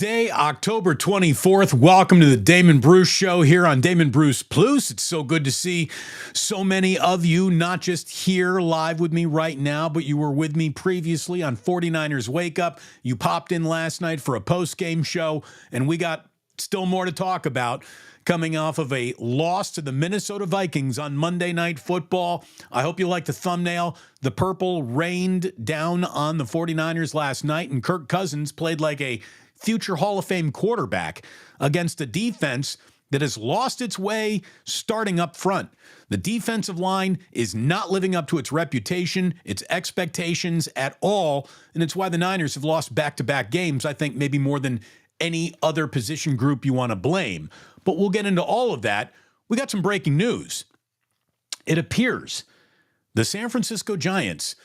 Tuesday, October 24th. Welcome to the Damon Bruce Show here on Damon Bruce Plus. It's so good to see so many of you, not just here live with me right now, but you were with me previously on 49ers Wake Up. You popped in last night for a post-game show, and we got still more to talk about coming off of a loss to the Minnesota Vikings on Monday Night Football. I hope you like the thumbnail. The purple rained down on the 49ers last night, and Kirk Cousins played like a future Hall of Fame quarterback against a defense that has lost its way starting up front. The defensive line is not living up to its reputation, its expectations at all, and it's why the Niners have lost back-to-back games, I think maybe more than any other position group you want to blame. But we'll get into all of that. We got some breaking news. It appears the San Francisco Giants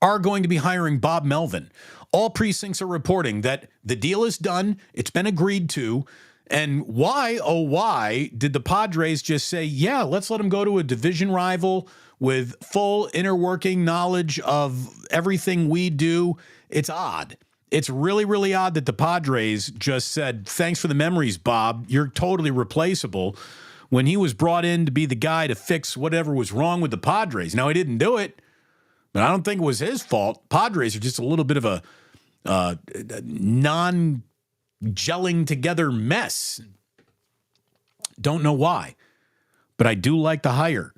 are going to be hiring Bob Melvin. All precincts are reporting that the deal is done. It's been agreed to. And why, oh why, did the Padres just say, yeah, let's let him go to a division rival with full inner working knowledge of everything we do? It's odd. It's really, really odd that the Padres just said, thanks for the memories, Bob. You're totally replaceable, when he was brought in to be the guy to fix whatever was wrong with the Padres. Now, he didn't do it, but I don't think it was his fault. Padres are just a little bit of a non-gelling together mess. Don't know why, but I do like the hire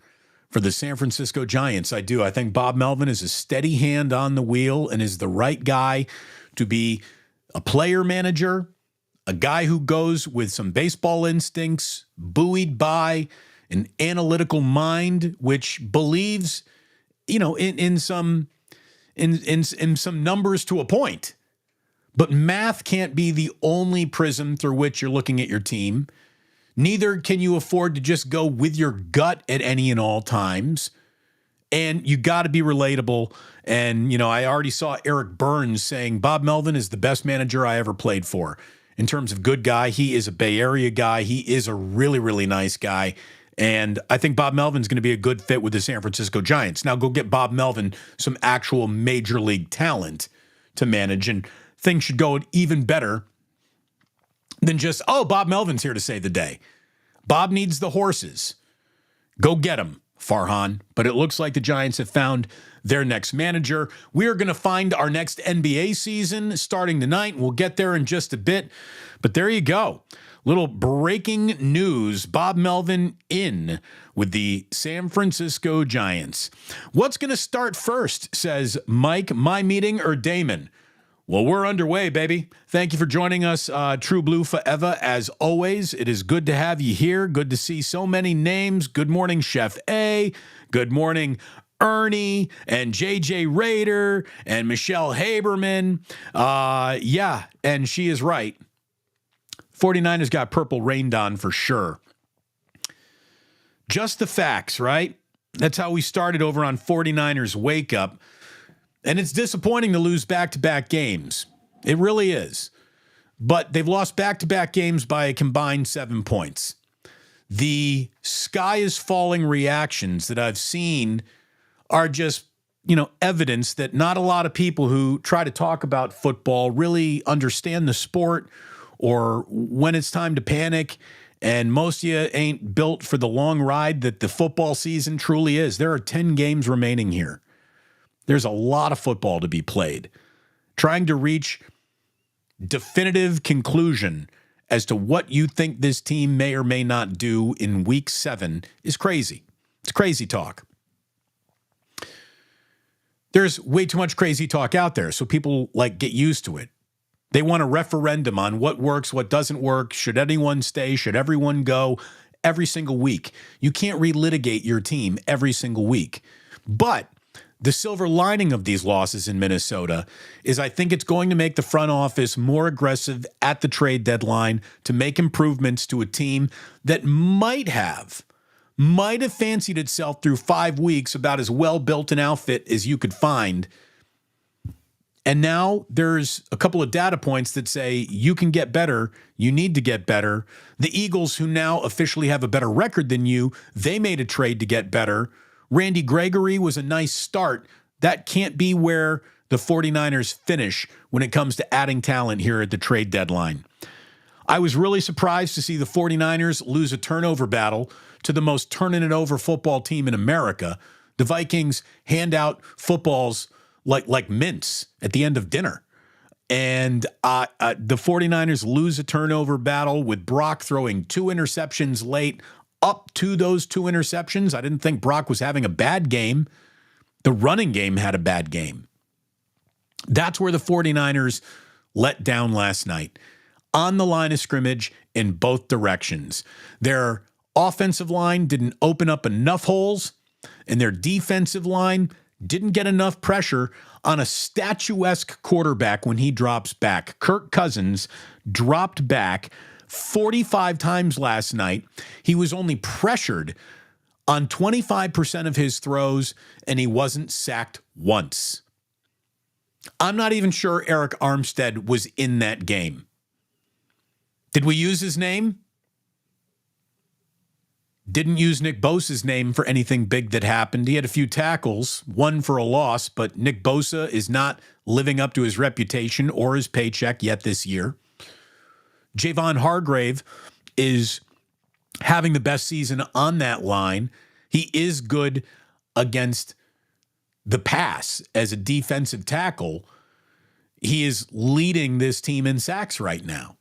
for the San Francisco Giants. I do. I think Bob Melvin is a steady hand on the wheel and is the right guy to be a player manager, a guy who goes with some baseball instincts, buoyed by an analytical mind, which believes, you know, in some numbers to a point. But math can't be the only prism through which you're looking at your team. Neither can you afford to just go with your gut at any and all times. And you got to be relatable. And, you know, I already saw Eric Burns saying Bob Melvin is the best manager I ever played for. In terms of good guy, he is a Bay Area guy. He is a really, really nice guy. And I think Bob Melvin's going to be a good fit with the San Francisco Giants. Now go get Bob Melvin some actual major league talent to manage, and things should go even better than just, oh, Bob Melvin's here to save the day. Bob needs the horses. Go get him, Farhan. But it looks like the Giants have found their next manager. We are going to find our next NBA season starting tonight. We'll get there in just a bit. But there you go. Little breaking news. Bob Melvin in with the San Francisco Giants. What's going to start first, says Mike, my meeting or Damon? Well, we're underway, baby. Thank you for joining us, True Blue Forever. As always, it is good to have you here. Good to see so many names. Good morning, Chef A. Good morning, Ernie and JJ Rader and Michelle Haberman. Yeah, and she is right. 49ers got purple rained on for sure. Just the facts, right? That's how we started over on 49ers Wake Up. And it's disappointing to lose back-to-back games. It really is. But they've lost back-to-back games by a combined 7 points. The sky is falling reactions that I've seen are just, you know, evidence that not a lot of people who try to talk about football really understand the sport or when it's time to panic. And most of you ain't built for the long ride that the football season truly is. There are 10 games remaining here. There's a lot of football to be played. Trying to reach definitive conclusion as to what you think this team may or may not do in week 7 is crazy. It's crazy talk. There's way too much crazy talk out there, so people get used to it. They want a referendum on what works, what doesn't work. Should anyone stay? Should everyone go? Every single week. You can't relitigate your team every single week. But the silver lining of these losses in Minnesota is I think it's going to make the front office more aggressive at the trade deadline to make improvements to a team that might have fancied itself through 5 weeks about as well-built an outfit as you could find. And now there's a couple of data points that say you can get better, you need to get better. The Eagles, who now officially have a better record than you, they made a trade to get better. Randy Gregory was a nice start. That can't be where the 49ers finish when it comes to adding talent here at the trade deadline. I was really surprised to see the 49ers lose a turnover battle to the most turning it over football team in America. The Vikings hand out footballs like mints at the end of dinner. And the 49ers lose a turnover battle with Brock throwing 2 interceptions late up to those 2 interceptions. I didn't think Brock was having a bad game. The running game had a bad game. That's where the 49ers let down last night. On the line of scrimmage in both directions. Their offensive line didn't open up enough holes, and their defensive line didn't get enough pressure on a statuesque quarterback when he drops back. Kirk Cousins dropped back 45 times last night. He was only pressured on 25% of his throws, and he wasn't sacked once. I'm not even sure Eric Armstead was in that game. Did we use his name? Didn't use Nick Bosa's name for anything big that happened. He had a few tackles, one for a loss, but Nick Bosa is not living up to his reputation or his paycheck yet this year. Javon Hargrave is having the best season on that line. He is good against the pass as a defensive tackle. He is leading this team in sacks right now.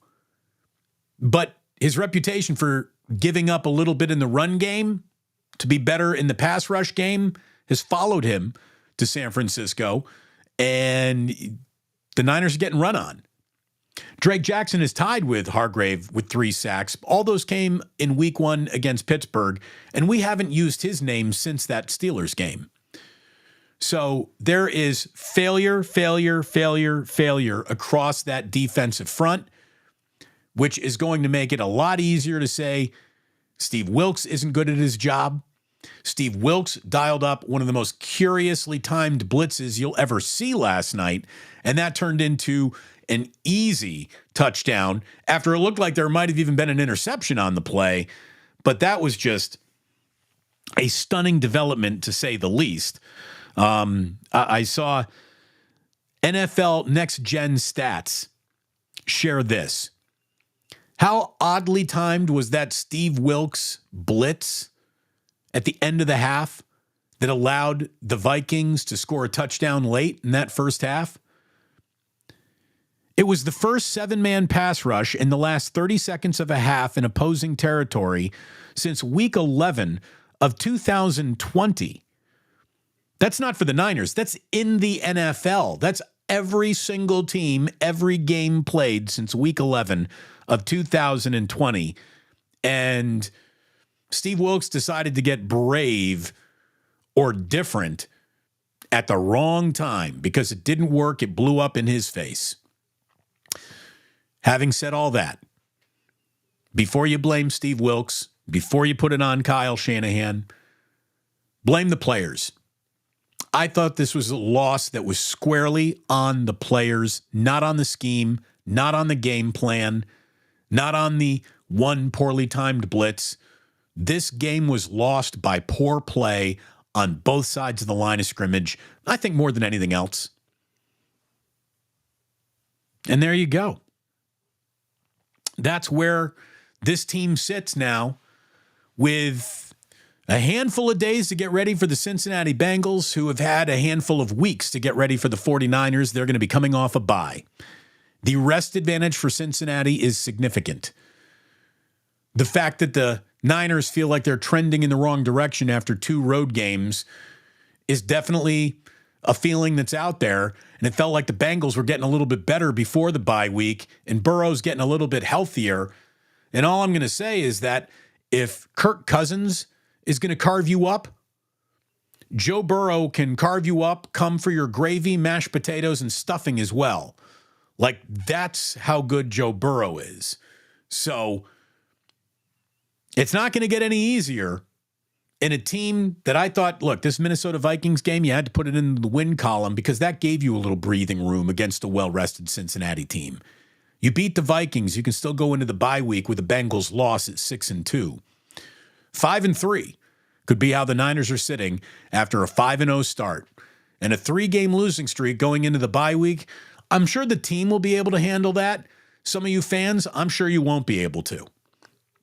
But his reputation for giving up a little bit in the run game to be better in the pass rush game has followed him to San Francisco, and the Niners are getting run on. Drake Jackson is tied with Hargrave with 3 sacks. All those came in week 1 against Pittsburgh, and we haven't used his name since that Steelers game. So there is failure across that defensive front, which is going to make it a lot easier to say Steve Wilks isn't good at his job. Steve Wilks dialed up one of the most curiously timed blitzes you'll ever see last night, and that turned into an easy touchdown after it looked like there might have even been an interception on the play. But that was just a stunning development, to say the least. I saw NFL Next Gen Stats share this. How oddly timed was that Steve Wilks blitz at the end of the half that allowed the Vikings to score a touchdown late in that first half? It was the first 7-man pass rush in the last 30 seconds of a half in opposing territory since week 11 of 2020. That's not for the Niners. That's in the NFL. That's every single team, every game played since week 11 of 2020. And Steve Wilks decided to get brave or different at the wrong time because it didn't work. It blew up in his face. Having said all that, before you blame Steve Wilks, before you put it on Kyle Shanahan, blame the players. I thought this was a loss that was squarely on the players, not on the scheme, not on the game plan, not on the one poorly timed blitz. This game was lost by poor play on both sides of the line of scrimmage, I think more than anything else. And there you go. That's where this team sits now, with a handful of days to get ready for the Cincinnati Bengals, who have had a handful of weeks to get ready for the 49ers. They're going to be coming off a bye. The rest advantage for Cincinnati is significant. The fact that the Niners feel like they're trending in the wrong direction after 2 road games is definitely a feeling that's out there. And it felt like the Bengals were getting a little bit better before the bye week, and Burrow's getting a little bit healthier. And all I'm going to say is that if Kirk Cousins is going to carve you up, Joe Burrow can carve you up, come for your gravy, mashed potatoes, and stuffing as well. Like, that's how good Joe Burrow is. So it's not going to get any easier in a team that I thought, look, this Minnesota Vikings game, you had to put it in the win column because that gave you a little breathing room against a well-rested Cincinnati team. You beat the Vikings, you can still go into the bye week with the Bengals loss at 6-2. 5-3 could be how the Niners are sitting after a 5-0 start. and a 3-game losing streak going into the bye week. I'm sure the team will be able to handle that. Some of you fans, I'm sure you won't be able to.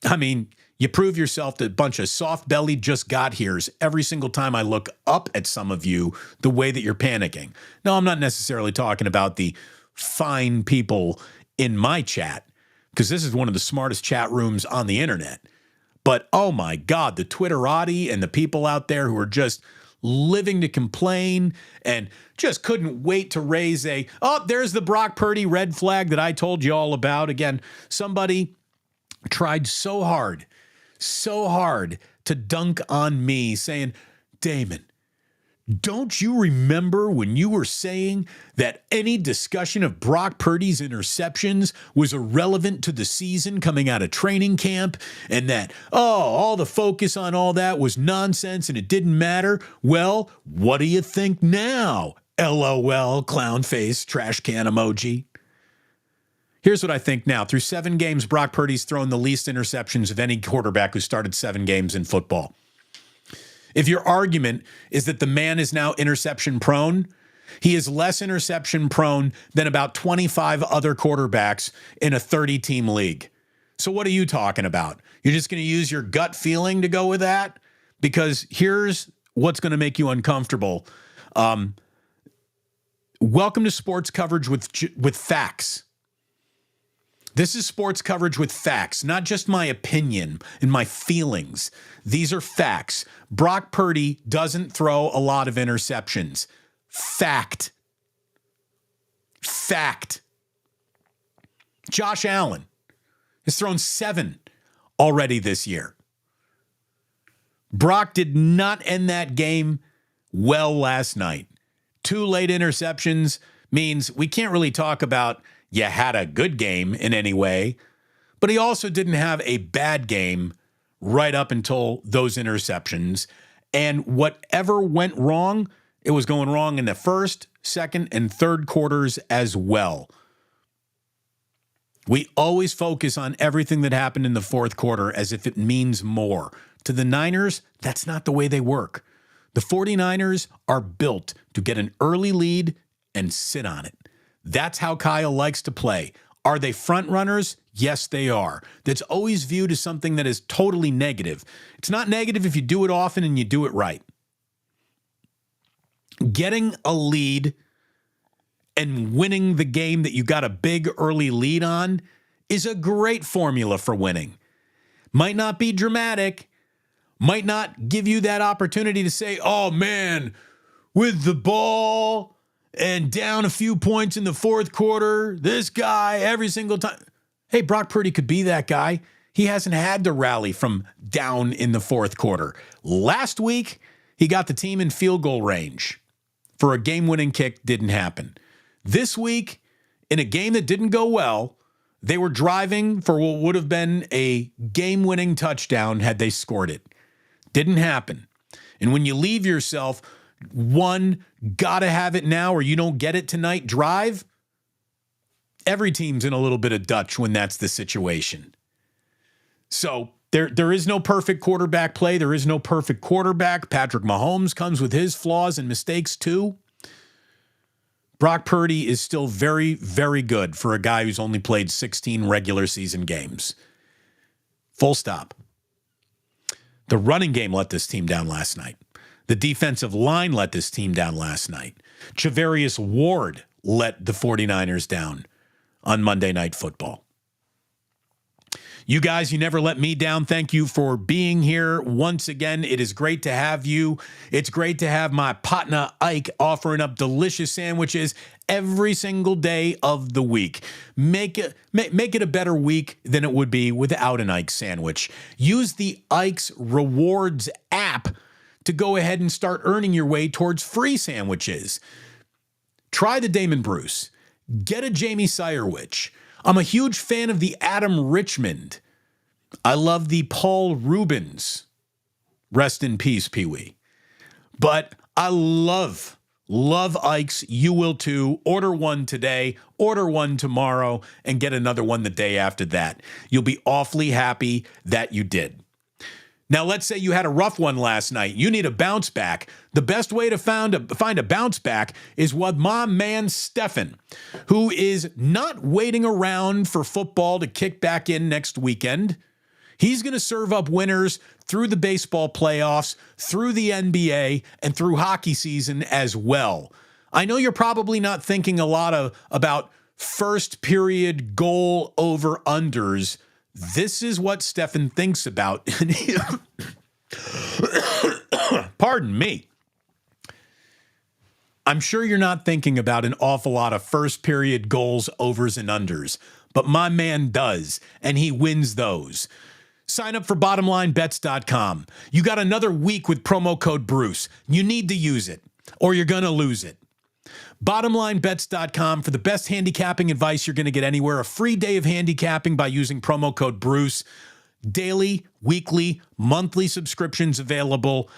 I mean, you prove yourself to a bunch of soft-bellied just got here's every single time I look up at some of you the way that you're panicking. No, I'm not necessarily talking about the fine people in my chat, because this is one of the smartest chat rooms on the internet. But oh my God, the Twitterati and the people out there who are just living to complain and just couldn't wait to raise there's the Brock Purdy red flag that I told you all about. Again, somebody tried so hard to dunk on me saying, Damon, don't you remember when you were saying that any discussion of Brock Purdy's interceptions was irrelevant to the season coming out of training camp, and that, all the focus on all that was nonsense and it didn't matter? Well, what do you think now? LOL, clown face, trash can emoji. Here's what I think now. Through 7 games, Brock Purdy's thrown the least interceptions of any quarterback who started 7 games in football. If your argument is that the man is now interception prone, he is less interception prone than about 25 other quarterbacks in a 30-team league. So what are you talking about? You're just going to use your gut feeling to go with that? Because here's what's going to make you uncomfortable. Welcome to sports coverage with facts. This is sports coverage with facts, not just my opinion and my feelings. These are facts. Brock Purdy doesn't throw a lot of interceptions. Fact. Josh Allen has thrown 7 already this year. Brock did not end that game well last night. 2 late interceptions means we can't really talk about you had a good game in any way, but he also didn't have a bad game right up until those interceptions. And whatever went wrong, it was going wrong in the first, second, and third quarters as well. We always focus on everything that happened in the fourth quarter as if it means more. To the Niners, that's not the way they work. The 49ers are built to get an early lead and sit on it. That's how Kyle likes to play. Are they front runners? Yes, they are. That's always viewed as something that is totally negative. It's not negative if you do it often and you do it right. Getting a lead and winning the game that you got a big early lead on is a great formula for winning. Might not be dramatic, might not give you that opportunity to say, oh man, with the ball and down a few points in the fourth quarter, this guy every single time. Hey, Brock Purdy could be that guy. He hasn't had to rally from down in the fourth quarter. Last week, he got the team in field goal range for a game-winning kick. Didn't happen. This week, in a game that didn't go well, they were driving for what would have been a game-winning touchdown had they scored it. Didn't happen. And when you leave yourself one gotta have it now or you don't get it tonight drive, every team's in a little bit of Dutch when that's the situation. So there is no perfect quarterback play. There is no perfect quarterback. Patrick Mahomes comes with his flaws and mistakes too. Brock Purdy is still very, very good for a guy who's only played 16 regular season games. Full stop. The running game let this team down last night. The defensive line let this team down last night. Charvarius Ward let the 49ers down on Monday Night Football. You guys, you never let me down. Thank you for being here. Once again, it is great to have you. It's great to have my partner Ike offering up delicious sandwiches every single day of the week. Make it a better week than it would be without an Ike sandwich. Use the Ike's Rewards app to go ahead and start earning your way towards free sandwiches. Try the Damon Bruce. Get a Jamie Sirewich. I'm a huge fan of the Adam Richmond. I love the Paul Rubens. Rest in peace, Pee-wee. But I love Ike's. You will too. Order one today, order one tomorrow, and get another one the day after that. You'll be awfully happy that you did. Now, let's say you had a rough one last night. You need a bounce back. The best way to find a bounce back is with my man Stefan, who is not waiting around for football to kick back in next weekend. He's going to serve up winners through the baseball playoffs, through the NBA, and through hockey season as well. I know you're probably not thinking a lot about first period goal over-unders. This is what Stefan thinks about. Pardon me. I'm sure you're not thinking about an awful lot of first period goals, overs, and unders, but my man does, and he wins those. Sign up for bottomlinebets.com. You got another week with promo code Bruce. You need to use it, or you're going to lose it. Bottomlinebets.com for the best handicapping advice you're going to get anywhere. A free day of handicapping by using promo code Bruce. Daily, weekly, monthly subscriptions available.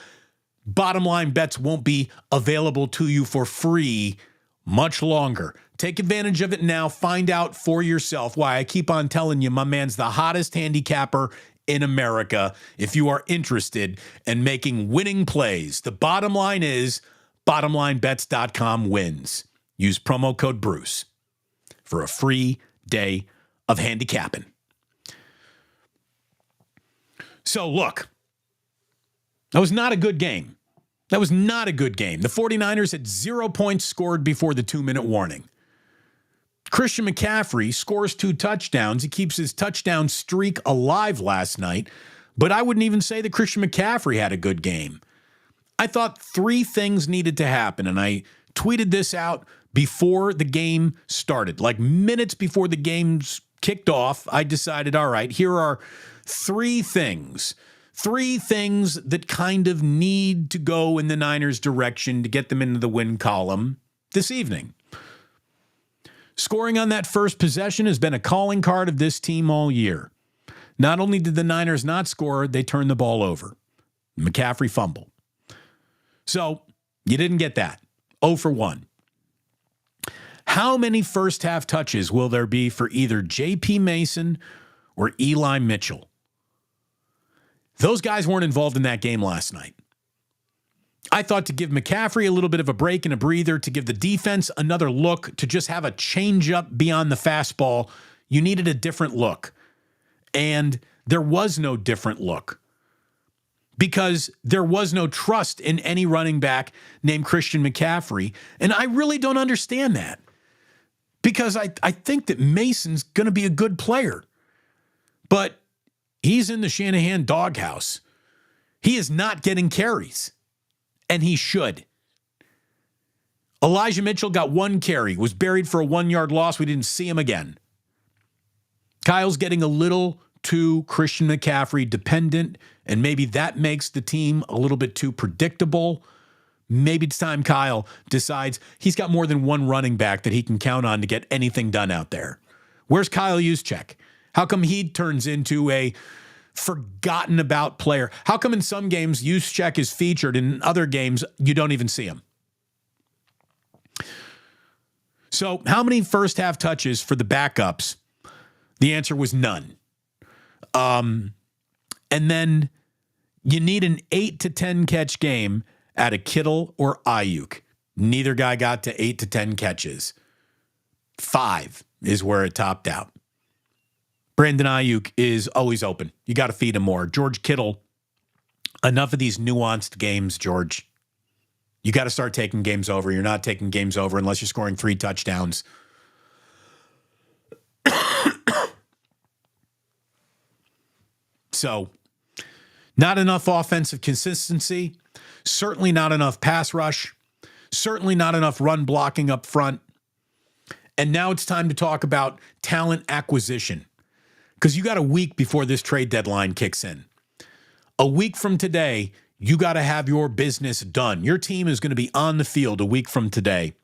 Bottom Line Bets won't be available to you for free much longer. Take advantage of it now. Find out for yourself why I keep on telling you my man's the hottest handicapper in America if you are interested in making winning plays. The bottom line is bottomlinebets.com wins. Use promo code Bruce for a free day of handicapping. So look, that was not a good game. The 49ers had 0 points scored before the 2-minute warning. Christian McCaffrey scores 2 touchdowns. He keeps his touchdown streak alive last night, but I wouldn't even say that Christian McCaffrey had a good game. I thought 3 things needed to happen, and I tweeted this out before the game started. Like minutes before the game's kicked off, I decided, all right, here are 3 things. 3 things that kind of need to go in the Niners' direction to get them into the win column this evening. Scoring on that first possession has been a calling card of this team all year. Not only did the Niners not score, they turned the ball over. McCaffrey fumbled. So you didn't get that. 0 for 1. How many first half touches will there be for either J.P. Mason or Eli Mitchell? Those guys weren't involved in that game last night. I thought to give McCaffrey a little bit of a break and a breather, to give the defense another look, to just have a change up beyond the fastball, you needed a different look. And there was no different look because there was no trust in any running back named Christian McCaffrey. And I really don't understand that because I think that Mason's going to be a good player, but he's in the Shanahan doghouse. He is not getting carries, and he should. Elijah Mitchell got 1 carry, was buried for a 1-yard loss. We didn't see him again. Kyle's getting a little too Christian McCaffrey dependent, and maybe that makes the team a little bit too predictable. Maybe it's time Kyle decides he's got more than 1 running back that he can count on to get anything done out there. Where's Kyle Juszczyk? How come he turns into a forgotten about player? How come in some games Juszczyk is featured, and in other games you don't even see him? So how many first half touches for the backups? The answer was none. And then you need an 8 to 10 catch game out of Kittle or Ayuk. Neither guy got to 8 to 10 catches. 5 is where it topped out. Brandon Ayuk is always open. You got to feed him more. George Kittle, enough of these nuanced games, George. You got to start taking games over. You're not taking games over unless you're scoring 3 touchdowns. So, not enough offensive consistency. Certainly not enough pass rush. Certainly not enough run blocking up front. And now it's time to talk about talent acquisition, because you got a week before this trade deadline kicks in. A week from today, you got to have your business done. Your team is going to be on the field a week from today.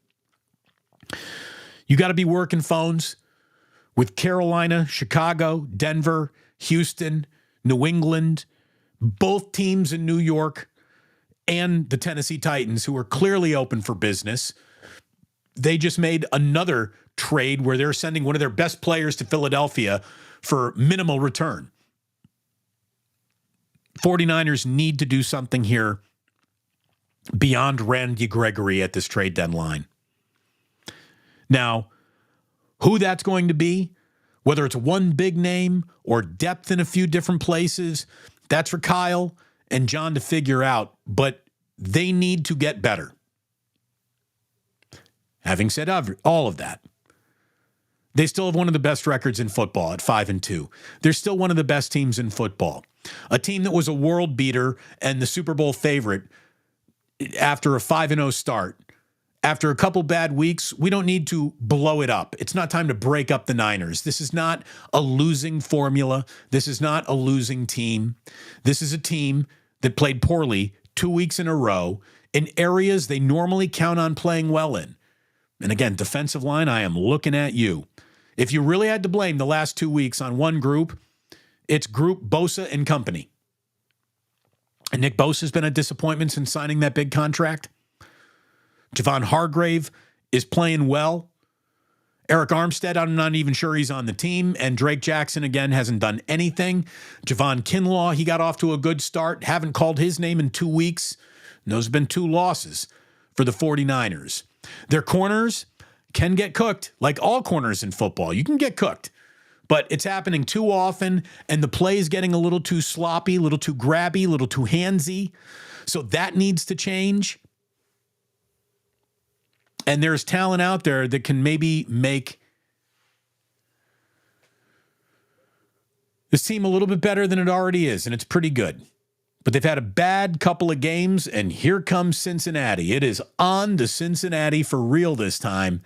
You got to be working phones with Carolina, Chicago, Denver, Houston, New England, both teams in New York, and the Tennessee Titans, who are clearly open for business. They just made another trade where they're sending one of their best players to Philadelphia for minimal return. 49ers need to do something here beyond Randy Gregory at this trade deadline. Now, who that's going to be, whether it's one big name or depth in a few different places, that's for Kyle and John to figure out, but they need to get better. Having said all of that, they still have one of the best records in football at 5-2. They're still one of the best teams in football. A team that was a world beater and the Super Bowl favorite after a 5-0 start. After a couple bad weeks, we don't need to blow it up. It's not time to break up the Niners. This is not a losing formula. This is not a losing team. This is a team that played poorly 2 weeks in a row in areas they normally count on playing well in. And again, defensive line, I am looking at you. If you really had to blame the last 2 weeks on one group, it's group Bosa and company. And Nick Bosa has been a disappointment since signing that big contract. Javon Hargrave is playing well. Eric Armstead, I'm not even sure he's on the team. And Drake Jackson, again, hasn't done anything. Javon Kinlaw, he got off to a good start. Haven't called his name in 2 weeks. And those have been 2 losses for the 49ers. Their corners can get cooked, like all corners in football. You can get cooked. But it's happening too often, and the play is getting a little too sloppy, a little too grabby, a little too handsy. So that needs to change. And there's talent out there that can maybe make this team a little bit better than it already is, and it's pretty good. But they've had a bad couple of games, and here comes Cincinnati. It is on to Cincinnati for real this time,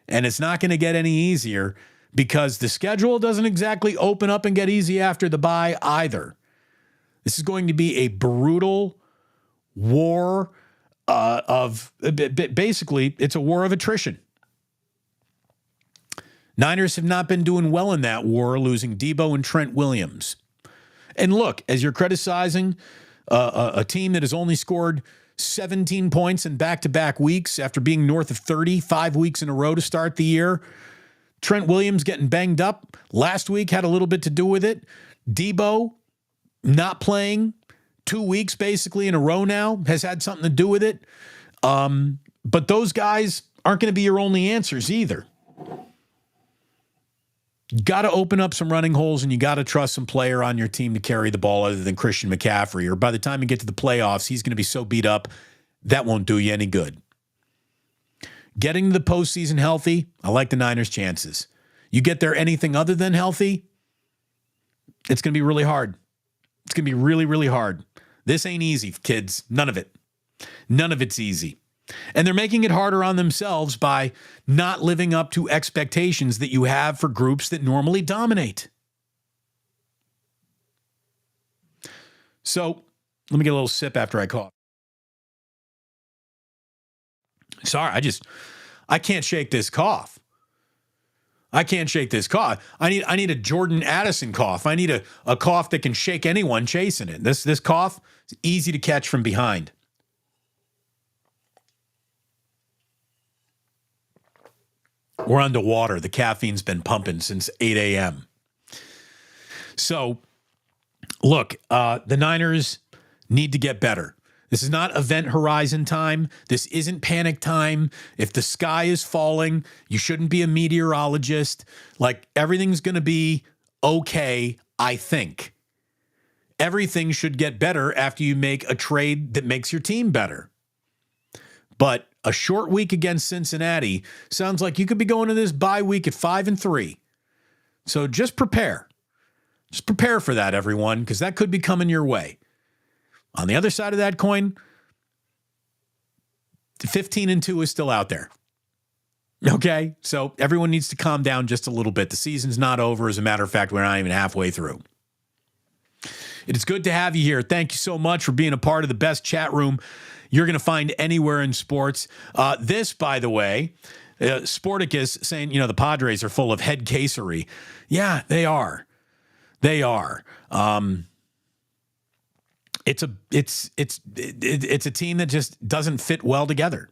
and it's not going to get any easier because the schedule doesn't exactly open up and get easy after the bye either. This is going to be a brutal war basically, it's a war of attrition. Niners have not been doing well in that war, losing Debo and Trent Williams. And look, as you're criticizing a team that has only scored 17 points in back-to-back weeks after being north of 30, 5 weeks in a row to start the year, Trent Williams getting banged up last week had a little bit to do with it. Debo not playing 2 weeks basically in a row now has had something to do with it. But those guys aren't going to be your only answers either. You got to open up some running holes, and you got to trust some player on your team to carry the ball other than Christian McCaffrey, or by the time you get to the playoffs, he's going to be so beat up, that won't do you any good. Getting to the postseason healthy, I like the Niners' chances. You get there anything other than healthy, it's going to be really hard. It's going to be really, really hard. This ain't easy, kids. None of it. None of it's easy. And they're making it harder on themselves by not living up to expectations that you have for groups that normally dominate. So let me get a little sip after I cough. Sorry, I can't shake this cough. I can't shake this cough. I need a Jordan Addison cough. I need a cough that can shake anyone chasing it. This cough is easy to catch from behind. We're underwater. The caffeine's been pumping since 8 a.m. So, look, the Niners need to get better. This is not event horizon time. This isn't panic time. If the sky is falling, you shouldn't be a meteorologist. Like, everything's going to be okay, I think. Everything should get better after you make a trade that makes your team better. But a short week against Cincinnati sounds like you could be going to this bye week at 5-3. So just prepare. Just prepare for that, everyone, because that could be coming your way. On the other side of that coin, 15-2 is still out there. Okay? So everyone needs to calm down just a little bit. The season's not over. As a matter of fact, we're not even halfway through. It is good to have you here. Thank you so much for being a part of the best chat room you're going to find anywhere in sports. This, by the way, Sporticus saying, the Padres are full of head casery. Yeah, they are. They are. It's a team that just doesn't fit well together.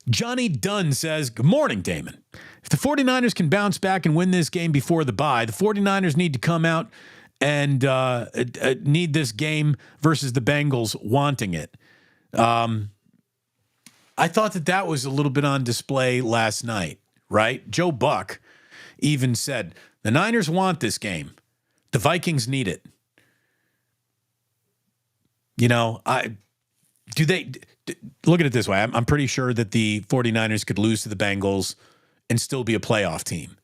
Johnny Dunn says, good morning, Damon. If the 49ers can bounce back and win this game before the bye, the 49ers need to come out and need this game versus the Bengals wanting it. I thought that was a little bit on display last night, right? Joe Buck even said, the Niners want this game. The Vikings need it. Look at it this way. I'm pretty sure that the 49ers could lose to the Bengals and still be a playoff team.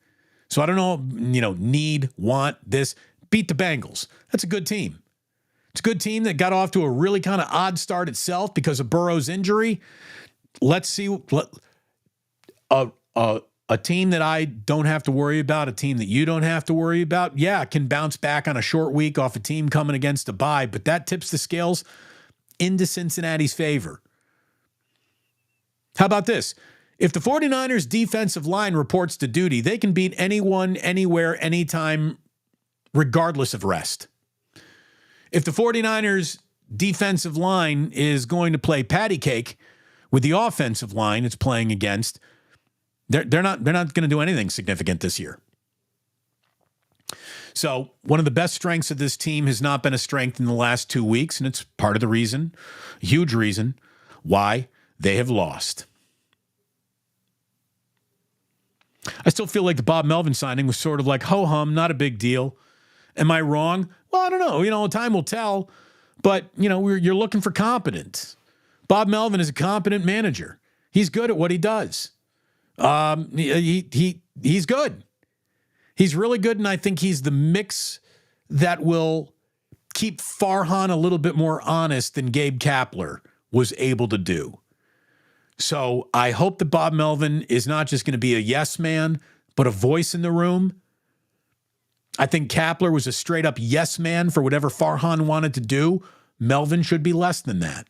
So I don't know, want this. Beat the Bengals. That's a good team. It's a good team that got off to a really kind of odd start itself because of Burrow's injury. Let's see a team that I don't have to worry about, a team that you don't have to worry about. Yeah, can bounce back on a short week off a team coming against a bye, but that tips the scales into Cincinnati's favor. How about this? If the 49ers defensive line reports to duty, they can beat anyone, anywhere, anytime, regardless of rest. If the 49ers defensive line is going to play patty cake with the offensive line it's playing against, they're not going to do anything significant this year. So one of the best strengths of this team has not been a strength in the last 2 weeks, and it's part of the reason, a huge reason, why they have lost. I still feel like the Bob Melvin signing was sort of like, ho-hum, not a big deal. Am I wrong? Well, I don't know. Time will tell. But, you're looking for competence. Bob Melvin is a competent manager. He's good at what he does. He's good. He's really good, and I think he's the mix that will keep Farhan a little bit more honest than Gabe Kapler was able to do. So I hope that Bob Melvin is not just going to be a yes man, but a voice in the room. I think Kapler was a straight up yes man for whatever Farhan wanted to do. Melvin should be less than that.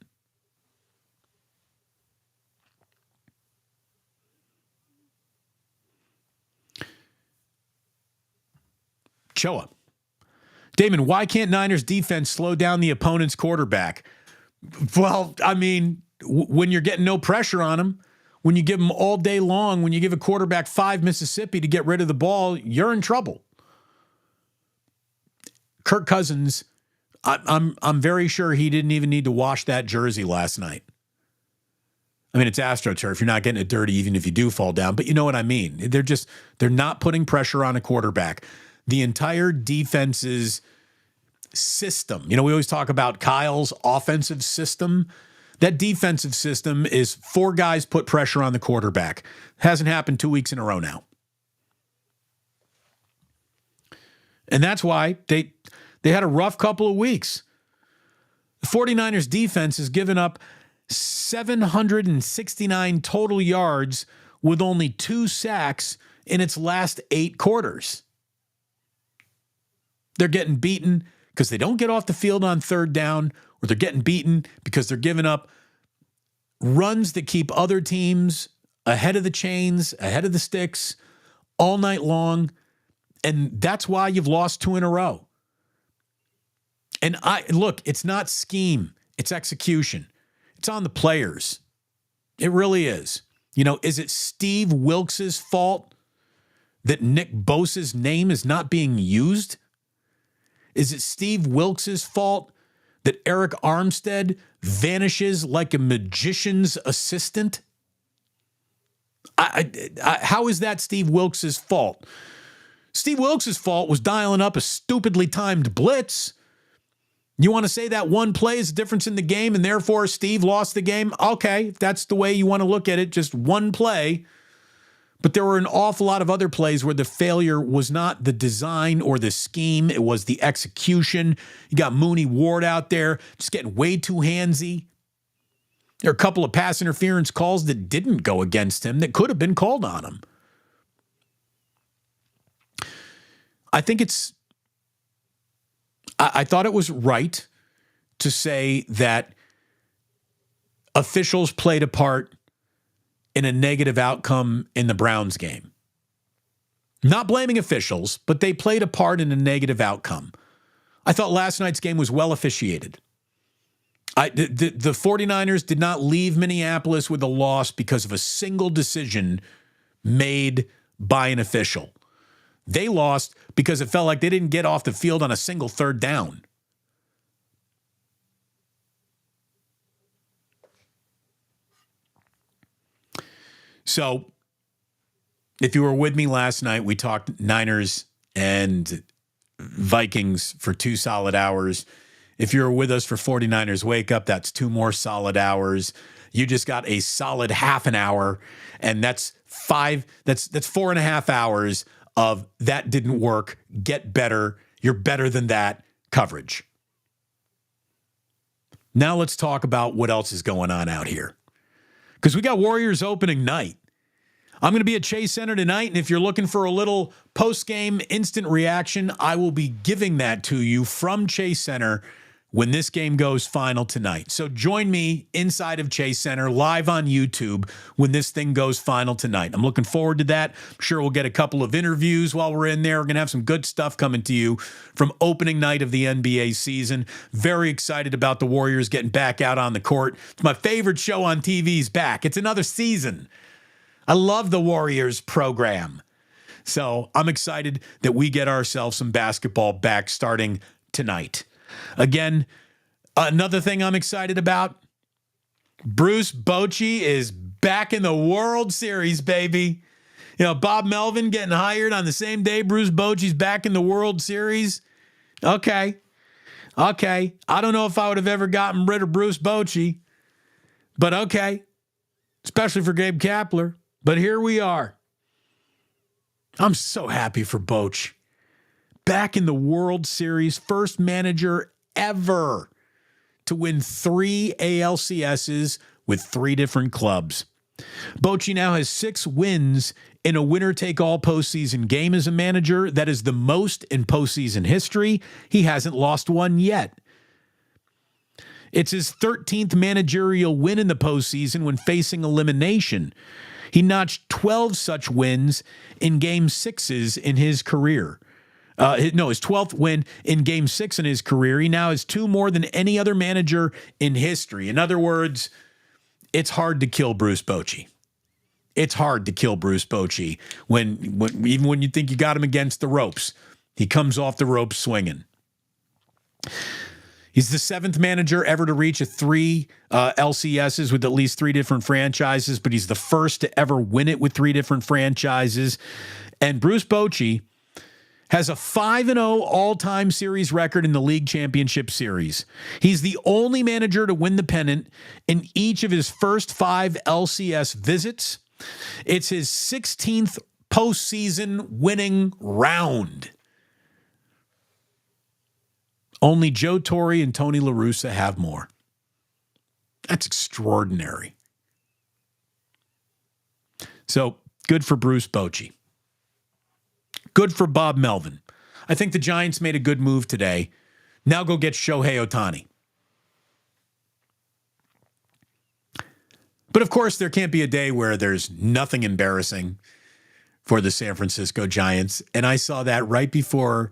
Choa. Damon, why can't Niners defense slow down the opponent's quarterback? Well, when you're getting no pressure on him, when you give him all day long, when you give a quarterback 5 Mississippi to get rid of the ball, you're in trouble. Kirk Cousins, I'm very sure he didn't even need to wash that jersey last night. It's AstroTurf. You're not getting it dirty even if you do fall down, but you know what I mean. They're not putting pressure on a quarterback. The entire defense's system, we always talk about Kyle's offensive system. That defensive system is 4 guys put pressure on the quarterback. Hasn't happened 2 weeks in a row now. And that's why they had a rough couple of weeks. The 49ers defense has given up 769 total yards with only 2 sacks in its last 8 quarters. They're getting beaten because they don't get off the field on third down, or they're getting beaten because they're giving up runs that keep other teams ahead of the chains, ahead of the sticks all night long. And that's why you've lost 2 in a row. And look, it's not scheme, it's execution. It's on the players. It really is. Is it Steve Wilks' fault that Nick Bosa's name is not being used? Is it Steve Wilks' fault that Eric Armstead vanishes like a magician's assistant? How is that Steve Wilks' fault? Steve Wilks' fault was dialing up a stupidly timed blitz. You want to say that one play is the difference in the game and therefore Steve lost the game? Okay, if that's the way you want to look at it, just one play. But there were an awful lot of other plays where the failure was not the design or the scheme. It was the execution. You got Mooney Ward out there just getting way too handsy. There are a couple of pass interference calls that didn't go against him that could have been called on him. I thought it was right to say that officials played a part in a negative outcome in the Browns game. Not blaming officials, but they played a part in a negative outcome. I thought last night's game was well officiated. The 49ers did not leave Minneapolis with a loss because of a single decision made by an official. They lost because it felt like they didn't get off the field on a single third down. So, if you were with me last night, we talked Niners and Vikings for 2 solid hours. If you were with us for 49ers Wake Up, that's 2 more solid hours. You just got a solid half an hour, and that's 4.5 hours of that didn't work, get better, you're better than that coverage. Now let's talk about what else is going on out here. Because we got Warriors opening night. I'm going to be at Chase Center tonight, and if you're looking for a little post-game instant reaction, I will be giving that to you from Chase Center when this game goes final tonight. So join me inside of Chase Center live on YouTube when this thing goes final tonight. I'm looking forward to that. I'm sure we'll get a couple of interviews while we're in there. We're going to have some good stuff coming to you from opening night of the NBA season. Very excited about the Warriors getting back out on the court. It's my favorite show on TV's back. It's another season. I love the Warriors program. So I'm excited that we get ourselves some basketball back starting tonight. Again, another thing I'm excited about, Bruce Bochy is back in the World Series, baby. You know, Bob Melvin getting hired on the same day Bruce Bochy's back in the World Series. Okay. I don't know if I would have ever gotten rid of Bruce Bochy, but okay. Especially for Gabe Kapler. But here we are. I'm so happy for Boch. Back in the World Series, first manager ever to win 3 ALCSs with 3 different clubs. Bochy now has 6 wins in a winner-take-all postseason game as a manager. That is the most in postseason history. He hasn't lost one yet. It's his 13th managerial win in the postseason when facing elimination. He notched 12 such wins in Game 6s in his career. His 12th win in Game 6 in his career. He now has 2 more than any other manager in history. In other words, it's hard to kill Bruce Bochy. It's hard to kill Bruce Bochy even when you think you got him against the ropes. He comes off the ropes swinging. He's the 7th manager ever to reach 3 LCSs with at least 3 different franchises, but he's the first to ever win it with 3 different franchises. And Bruce Bochy has a 5-0 all-time series record in the League Championship Series. He's the only manager to win the pennant in each of his first 5 LCS visits. It's his 16th postseason winning round. Only Joe Torre and Tony La Russa have more. That's extraordinary. So, good for Bruce Bochy. Good for Bob Melvin. I think the Giants made a good move today. Now go get Shohei Ohtani. But of course, there can't be a day where there's nothing embarrassing for the San Francisco Giants. And I saw that right before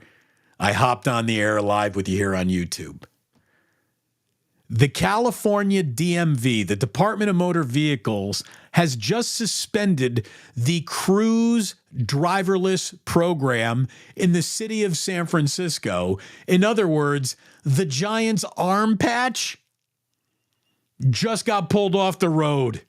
I hopped on the air live with you here on YouTube. The California DMV, the Department of Motor Vehicles, has just suspended the cruise driverless program in the city of San Francisco. In other words, the Giants' arm patch just got pulled off the road.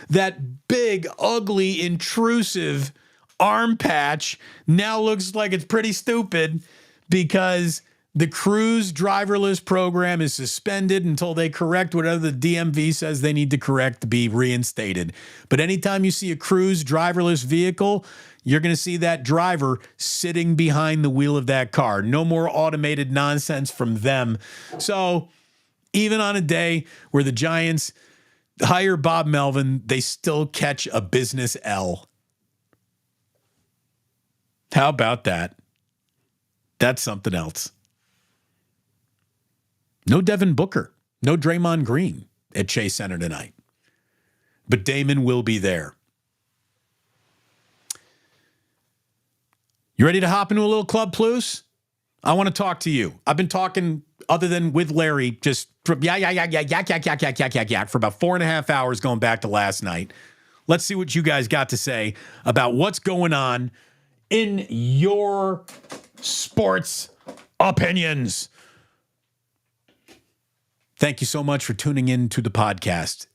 That big, ugly, intrusive arm patch now looks like it's pretty stupid because the cruise driverless program is suspended until they correct whatever the DMV says they need to correct to be reinstated. But anytime you see a cruise driverless vehicle, you're going to see that driver sitting behind the wheel of that car. No more automated nonsense from them. So even on a day where the Giants hire Bob Melvin, they still catch a business L. How about that? That's something else. No Devin Booker, no Draymond Green at Chase Center tonight. But Damon will be there. You ready to hop into a little Club Plus? I want to talk to you. I've been talking, other than with Larry, just for about 4.5 hours going back to last night. Let's see what you guys got to say about what's going on in your sports opinions. Thank you so much for tuning in to the podcast.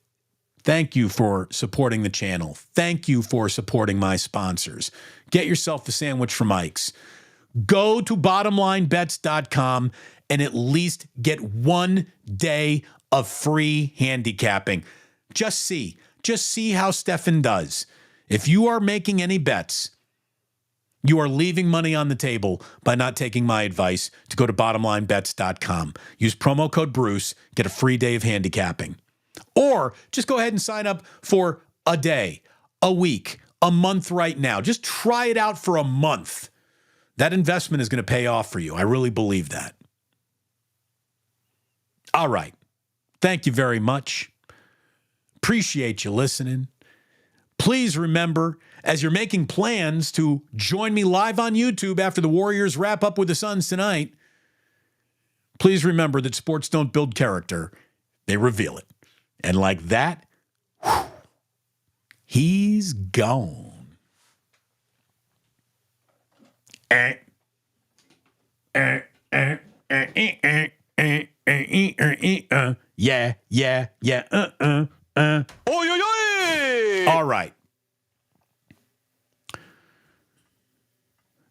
Thank you for supporting the channel. Thank you for supporting my sponsors. Get yourself a sandwich from Mike's. Go to bottomlinebets.com and at least get 1 day of free handicapping. Just see how Stefan does. If you are making any bets, you are leaving money on the table by not taking my advice to go to bottomlinebets.com. Use promo code Bruce, get a free day of handicapping. Or just go ahead and sign up for a day, a week, a month right now. Just try it out for a month. That investment is going to pay off for you. I really believe that. All right. Thank you very much. Appreciate you listening. Please remember, as you're making plans to join me live on YouTube after the Warriors wrap up with the Suns tonight, please remember that sports don't build character, they reveal it. And like that, he's gone. Yeah. All right.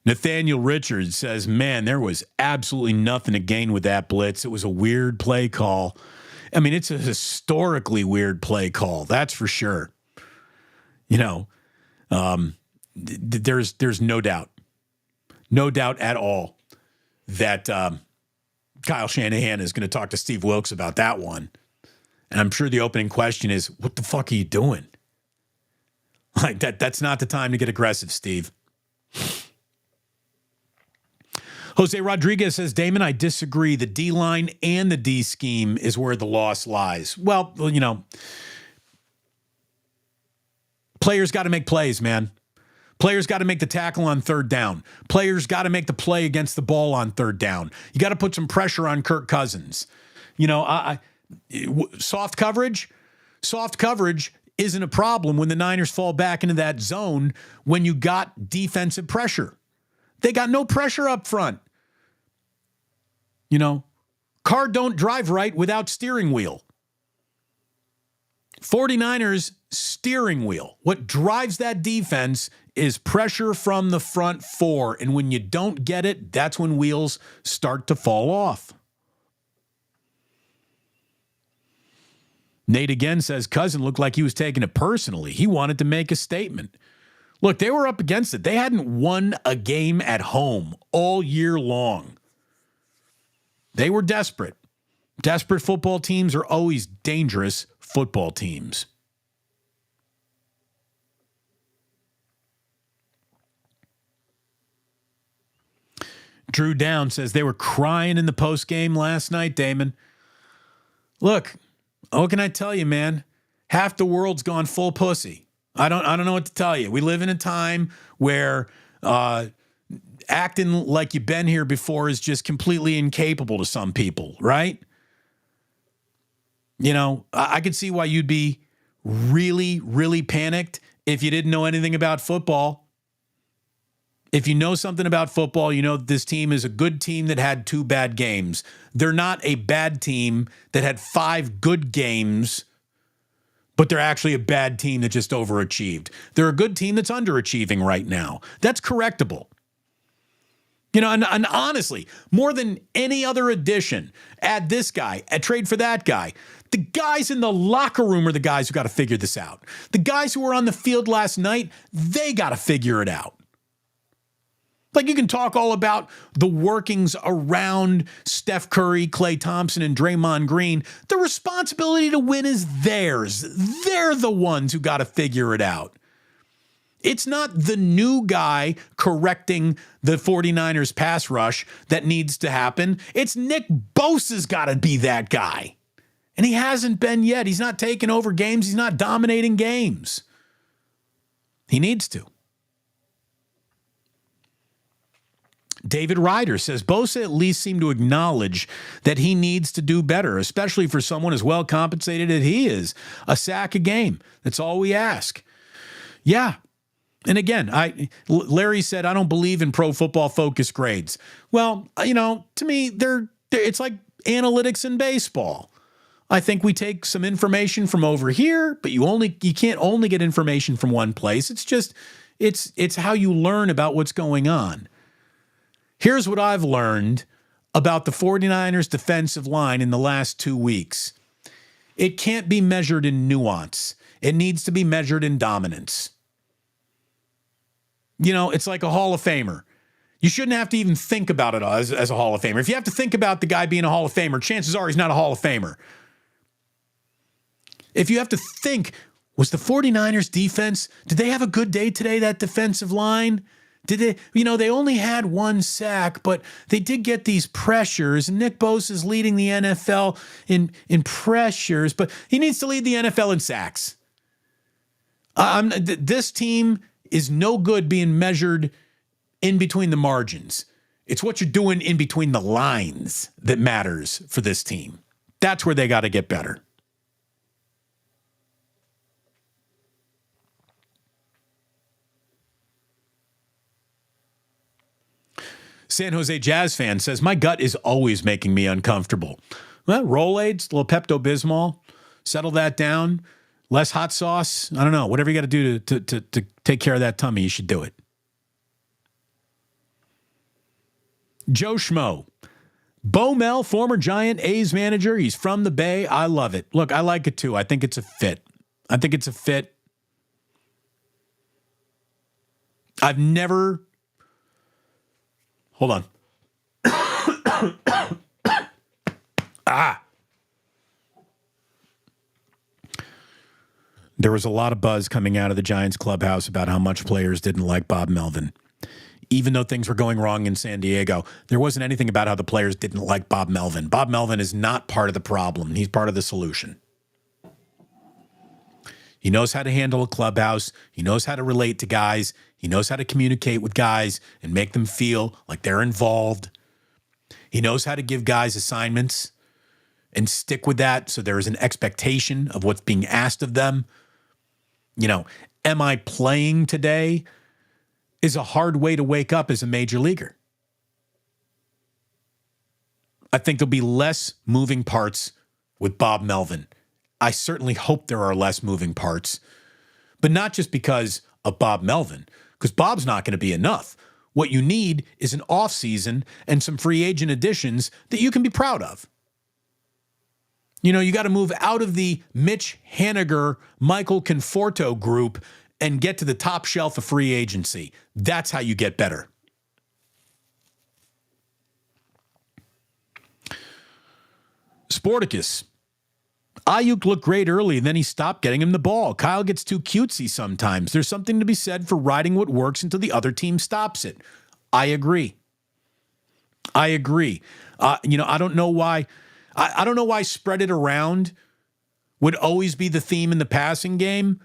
Nathaniel Richards says, man, there was absolutely nothing to gain with that blitz. It was a weird play call. I mean, it's a historically weird play call. That's for sure. You know, there's no doubt at all that Kyle Shanahan is going to talk to Steve Wilks about that one. And I'm sure the opening question is, what the fuck are you doing? Like that's not the time to get aggressive, Steve. Jose Rodriguez says, Damon, I disagree. The D-line and the D scheme is where the loss lies. Well, you know, players got to make plays, man. Players got to make the tackle on third down. Players got to make the play against the ball on third down. You got to put some pressure on Kirk Cousins. You know, soft coverage isn't a problem when the Niners fall back into that zone when you got defensive pressure. They got no pressure up front. You know, car don't drive right without steering wheel. 49ers steering wheel. What drives that defense is pressure from the front four. And when you don't get it, that's when wheels start to fall off. Nate again says, Cousin looked like he was taking it personally. He wanted to make a statement. Look, they were up against it. They hadn't won a game at home all year long. They were desperate. Desperate football teams are always dangerous football teams. Drew Down says they were crying in the postgame last night, Damon. Look, what can I tell you, man? Half the world's gone full pussy. I don't know what to tell you. We live in a time where acting like you've been here before is just completely incapable to some people, right? You know, I could see why you'd be really, really panicked if you didn't know anything about football. If you know something about football, you know this team is a good team that had 2 bad games. They're not a bad team that had 5 good games, but they're actually a bad team that just overachieved. They're a good team that's underachieving right now. That's correctable. You know, and honestly, more than any other addition, add this guy, trade for that guy. The guys in the locker room are the guys who got to figure this out. The guys who were on the field last night, they got to figure it out. Like, you can talk all about the workings around Steph Curry, Klay Thompson, and Draymond Green. The responsibility to win is theirs. They're the ones who got to figure it out. It's not the new guy correcting the 49ers pass rush that needs to happen. It's Nick Bosa's got to be that guy. And he hasn't been yet. He's not taking over games. He's not dominating games. He needs to. David Ryder says, Bosa at least seemed to acknowledge that he needs to do better, especially for someone as well compensated as he is. A sack a game. That's all we ask. Yeah. And again, Larry said, I don't believe in Pro Football Focus grades. Well, to me, it's like analytics in baseball. I think we take some information from over here, but you can't only get information from one place. It's just, it's how you learn about what's going on. Here's what I've learned about the 49ers defensive line in the last 2 weeks. It can't be measured in nuance. It needs to be measured in dominance. It's like a Hall of Famer. You shouldn't have to even think about it as a Hall of Famer. If you have to think about the guy being a Hall of Famer, chances are he's not a Hall of Famer. If you have to think, was the 49ers defense, did they have a good day today, that defensive line? Did they, they only had 1 sack, but they did get these pressures. And Nick Bosa's leading the NFL in pressures, but he needs to lead the NFL in sacks. This team is no good being measured in between the margins. It's what you're doing in between the lines that matters for this team. That's where they got to get better. San Jose Jazz fan says, my gut is always making me uncomfortable. Well, Rolaids, a little Pepto-Bismol, settle that down. Less hot sauce. I don't know. Whatever you got to do to take care of that tummy, you should do it. Joe Schmo. Bo Mel, former Giant A's manager. He's from the Bay. I love it. Look, I like it too. I think it's a fit. I've never... Hold on. There was a lot of buzz coming out of the Giants clubhouse about how much players didn't like Bob Melvin. Even though things were going wrong in San Diego, there wasn't anything about how the players didn't like Bob Melvin. Bob Melvin is not part of the problem. He's part of the solution. He knows how to handle a clubhouse. He knows how to relate to guys. He knows how to communicate with guys and make them feel like they're involved. He knows how to give guys assignments and stick with that so there is an expectation of what's being asked of them. Am I playing today is a hard way to wake up as a major leaguer. I think there'll be less moving parts with Bob Melvin. I certainly hope there are less moving parts, but not just because of Bob Melvin, because Bob's not going to be enough. What you need is an offseason and some free agent additions that you can be proud of. You got to move out of the Mitch Haniger, Michael Conforto group and get to the top shelf of free agency. That's how you get better. Sporticus. Ayuk looked great early, and then he stopped getting him the ball. Kyle gets too cutesy sometimes. There's something to be said for riding what works until the other team stops it. I agree. I don't know why. I don't know why spread it around would always be the theme in the passing game,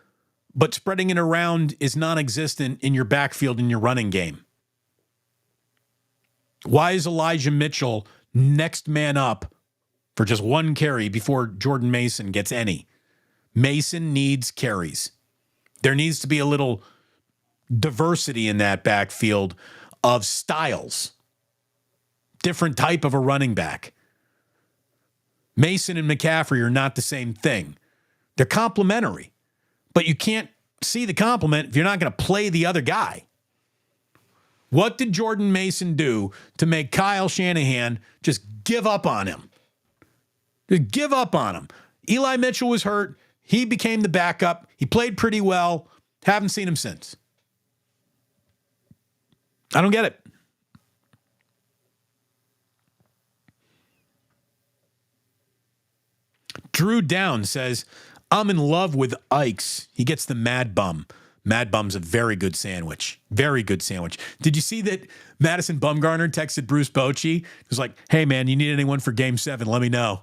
but spreading it around is non-existent in your backfield in your running game. Why is Elijah Mitchell next man up for just 1 carry before Jordan Mason gets any? Mason needs carries. There needs to be a little diversity in that backfield of styles. Different type of a running back. Mason and McCaffrey are not the same thing. They're complementary, but you can't see the compliment if you're not going to play the other guy. What did Jordan Mason do to make Kyle Shanahan just give up on him? Just give up on him. Eli Mitchell was hurt. He became the backup. He played pretty well. Haven't seen him since. I don't get it. Drew Down says, I'm in love with Ike's. He gets the Mad Bum. Mad Bum's a very good sandwich. Very good sandwich. Did you see that Madison Bumgarner texted Bruce Bochy? He was like, hey, man, you need anyone for Game 7? Let me know.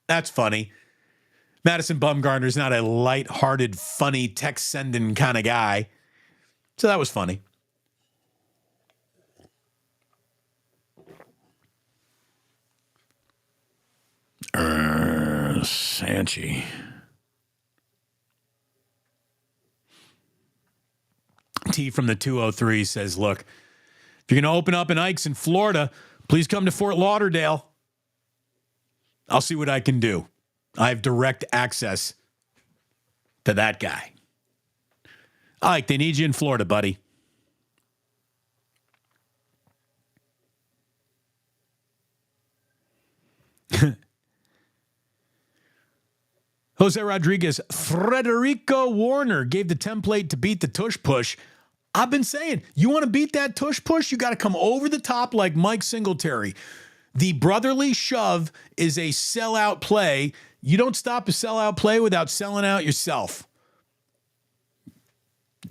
That's funny. Madison Bumgarner's not a lighthearted, funny, text-sending kind of guy. So that was funny. Sanchi. T from the 203 says, look, if you're going to open up an Ike's in Florida, please come to Fort Lauderdale. I'll see what I can do. I have direct access to that guy. Ike, they need you in Florida, buddy. Jose Rodriguez, Frederico Warner gave the template to beat the tush push. I've been saying, you want to beat that tush push? You got to come over the top like Mike Singletary. The brotherly shove is a sellout play. You don't stop a sellout play without selling out yourself.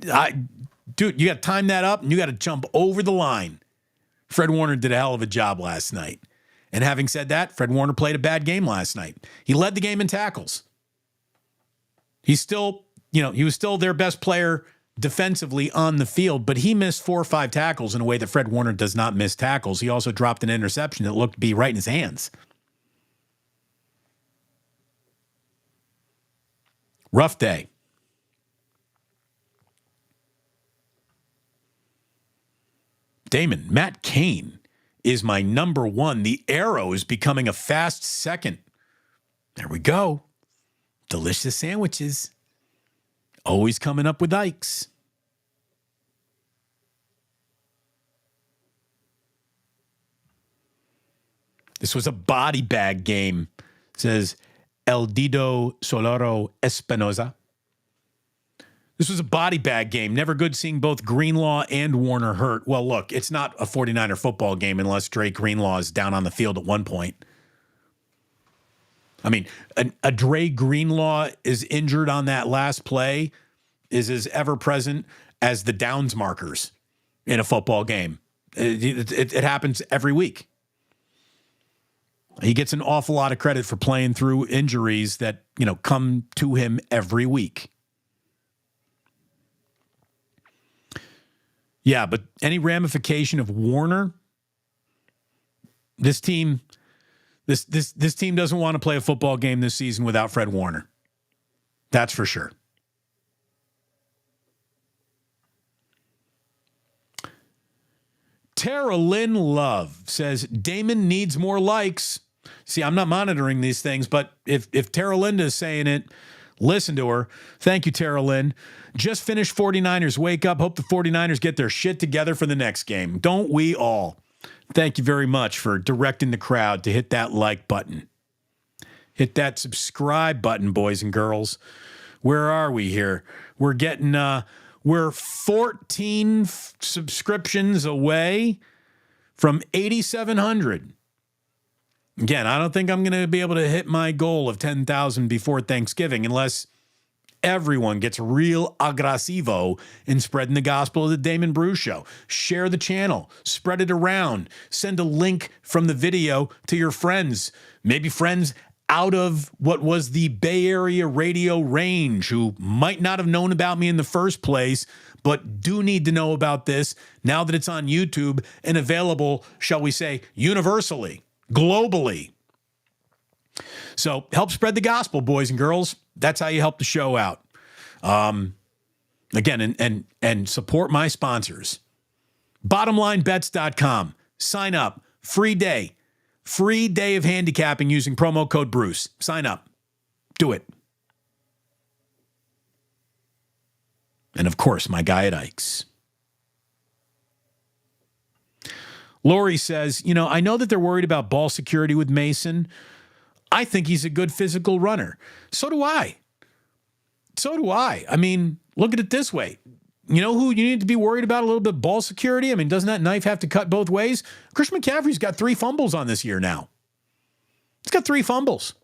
Dude, you got to time that up and you got to jump over the line. Fred Warner did a hell of a job last night. And having said that, Fred Warner played a bad game last night. He led the game in tackles. He's still, he was still their best player defensively on the field, but he missed 4 or 5 tackles in a way that Fred Warner does not miss tackles. He also dropped an interception that looked to be right in his hands. Rough day. Damon, Matt Cain is my number 1. The arrow is becoming a fast second. There we go. Delicious sandwiches. Always coming up with Ike's. This was a body bag game, says Eldido Solaro Espinoza. This was a body bag game. Never good seeing both Greenlaw and Warner hurt. Well, look, it's not a 49er football game unless Drake Greenlaw is down on the field at one point. I mean, a Dre Greenlaw is injured on that last play is as ever-present as the downs markers in a football game. It happens every week. He gets an awful lot of credit for playing through injuries that, come to him every week. Yeah, but any ramification of Warner, this team doesn't want to play a football game this season without Fred Warner. That's for sure. Tara Lynn Love says, Damon needs more likes. See, I'm not monitoring these things, but if Tara Linda is saying it, listen to her. Thank you, Tara Lynn. Just finished 49ers. Wake up. Hope the 49ers get their shit together for the next game. Don't we all? Thank you very much for directing the crowd to hit that like button. Hit that subscribe button, boys and girls. Where are we here? We're getting, we're 14 subscriptions away from 8,700. Again, I don't think I'm going to be able to hit my goal of 10,000 before Thanksgiving unless everyone gets real agresivo in spreading the gospel of the Damon Bruce Show. Share the channel. Spread it around. Send a link from the video to your friends. Maybe friends out of what was the Bay Area radio range who might not have known about me in the first place, but do need to know about this now that it's on YouTube and available, shall we say, universally, globally. So help spread the gospel, boys and girls. That's how you help the show out. Again, and support my sponsors. BottomlineBets.com. Sign up. Free day. Free day of handicapping using promo code Bruce. Sign up. Do it. And of course, my guy at Ike's. Lori says, I know that they're worried about ball security with Mason. I think he's a good physical runner. So do I. I mean, look at it this way. You know who you need to be worried about a little bit ball security? I mean, doesn't that knife have to cut both ways? Christian McCaffrey's got 3 fumbles on this year now. He's got 3 fumbles.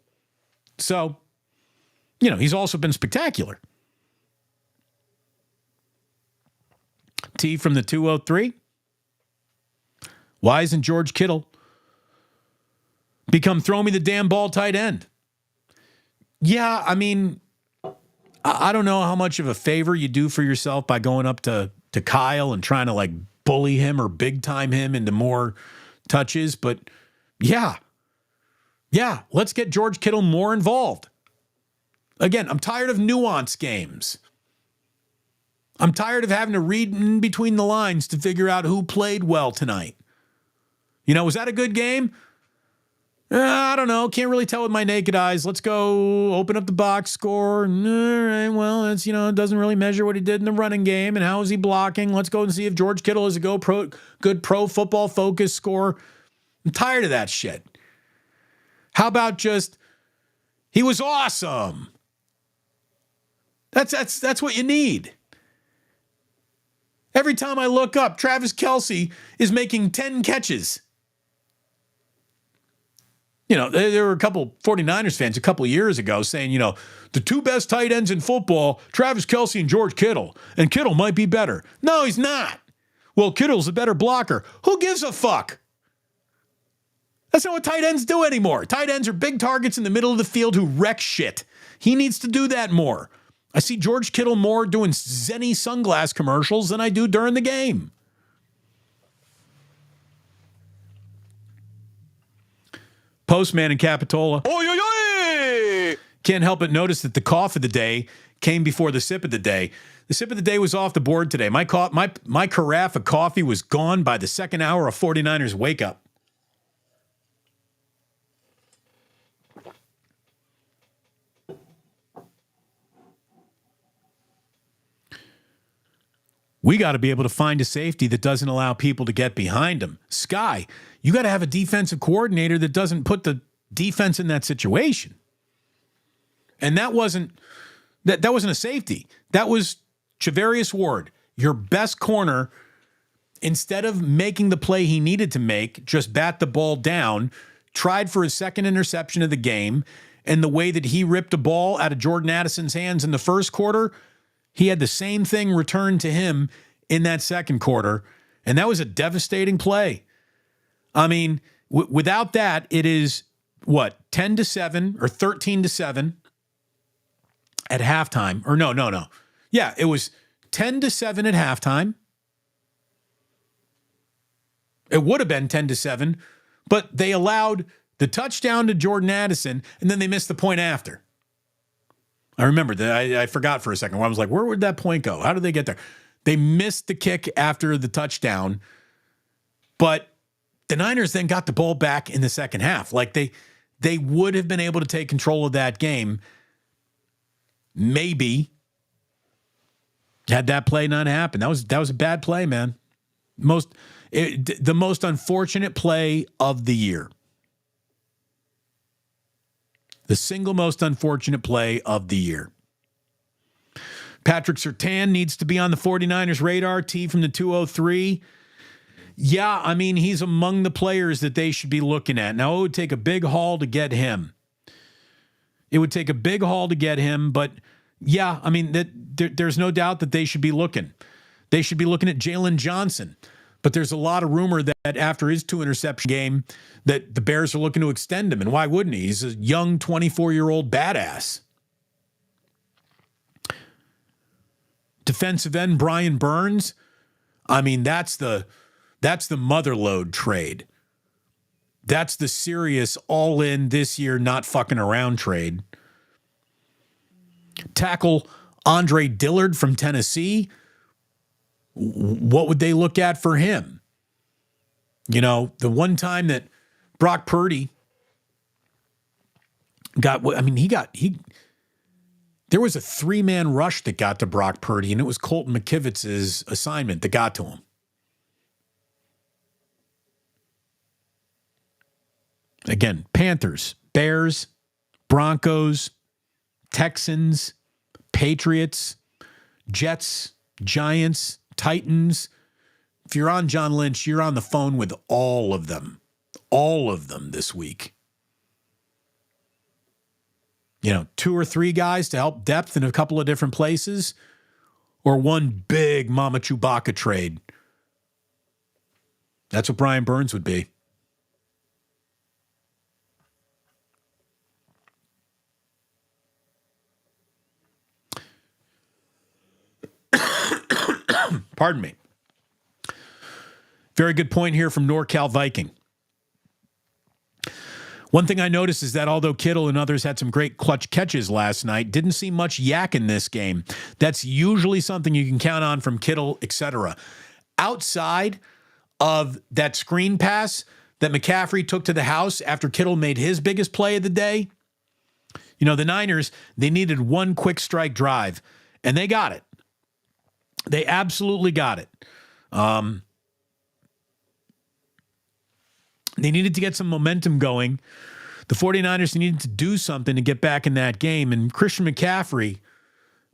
So, he's also been spectacular. T from the 203. Why isn't George Kittle become throw me the damn ball tight end? Yeah, I mean, I don't know how much of a favor you do for yourself by going up to Kyle and trying to bully him or big time him into more touches. But yeah, let's get George Kittle more involved. Again, I'm tired of nuance games. I'm tired of having to read in between the lines to figure out who played well tonight. Was that a good game? I don't know. Can't really tell with my naked eyes. Let's go open up the box score. All right, well, it's, it doesn't really measure what he did in the running game and how is he blocking. Let's go and see if George Kittle is a good pro football focus score. I'm tired of that shit. How about just, he was awesome. That's what you need. Every time I look up, Travis Kelce is making 10 catches. There were a couple 49ers fans a couple years ago saying, the two best tight ends in football, Travis Kelce and George Kittle, and Kittle might be better. No, he's not. Well, Kittle's a better blocker. Who gives a fuck? That's not what tight ends do anymore. Tight ends are big targets in the middle of the field who wreck shit. He needs to do that more. I see George Kittle more doing Zenny sunglass commercials than I do during the game. Postman in Capitola. Oy, oy, oy! Can't help but notice that the cough of the day came before the sip of the day. The sip of the day was off the board today. My carafe of coffee was gone by the second hour of 49ers wake up. We got to be able to find a safety that doesn't allow people to get behind him. Sky, you got to have a defensive coordinator that doesn't put the defense in that situation. And that wasn't a safety. That was Charvarius Ward, your best corner. Instead of making the play he needed to make, just bat the ball down, tried for his second interception of the game, and the way that he ripped a ball out of Jordan Addison's hands in the first quarter, he had the same thing returned to him in that second quarter, and that was a devastating play. I mean, without that, it is, 10-7 or 13-7 at halftime. Or no. Yeah, it was 10-7 at halftime. It would have been 10-7, but they allowed the touchdown to Jordan Addison, and then they missed the point after. I remember that. I forgot for a second. I was like, where would that point go? How did they get there? They missed the kick after the touchdown, but the Niners then got the ball back in the second half. Like they would have been able to take control of that game. Maybe had that play not happened. That was a bad play, man. The most unfortunate play of the year. The single most unfortunate play of the year. Patrick Surtain needs to be on the 49ers radar. T from the 203. Yeah, I mean, he's among the players that they should be looking at. Now, it would take a big haul to get him. But yeah, I mean, there's no doubt that they should be looking. They should be looking at Jalen Johnson. But there's a lot of rumor that after his 2-interception game that the Bears are looking to extend him. And why wouldn't he? He's a young 24-year-old badass. Defensive end Brian Burns. I mean, that's the motherlode trade. That's the serious all-in this year, not fucking around trade. Tackle Andre Dillard from Tennessee. What would they look at for him? The one time that Brock Purdy there was a 3-man rush that got to Brock Purdy, and it was Colton McKivitz's assignment that got to him. Again, Panthers, Bears, Broncos, Texans, Patriots, Jets, Giants, Titans. If you're on John Lynch, you're on the phone with all of them this week. 2 or 3 guys to help depth in a couple of different places, or one big Mama Chewbacca trade. That's what Brian Burns would be. Pardon me. Very good point here from NorCal Viking. One thing I noticed is that although Kittle and others had some great clutch catches last night, didn't see much yak in this game. That's usually something you can count on from Kittle, etc. Outside of that screen pass that McCaffrey took to the house after Kittle made his biggest play of the day, the Niners, they needed one quick strike drive, and they got it. They absolutely got it. They needed to get some momentum going. The 49ers needed to do something to get back in that game, and Christian McCaffrey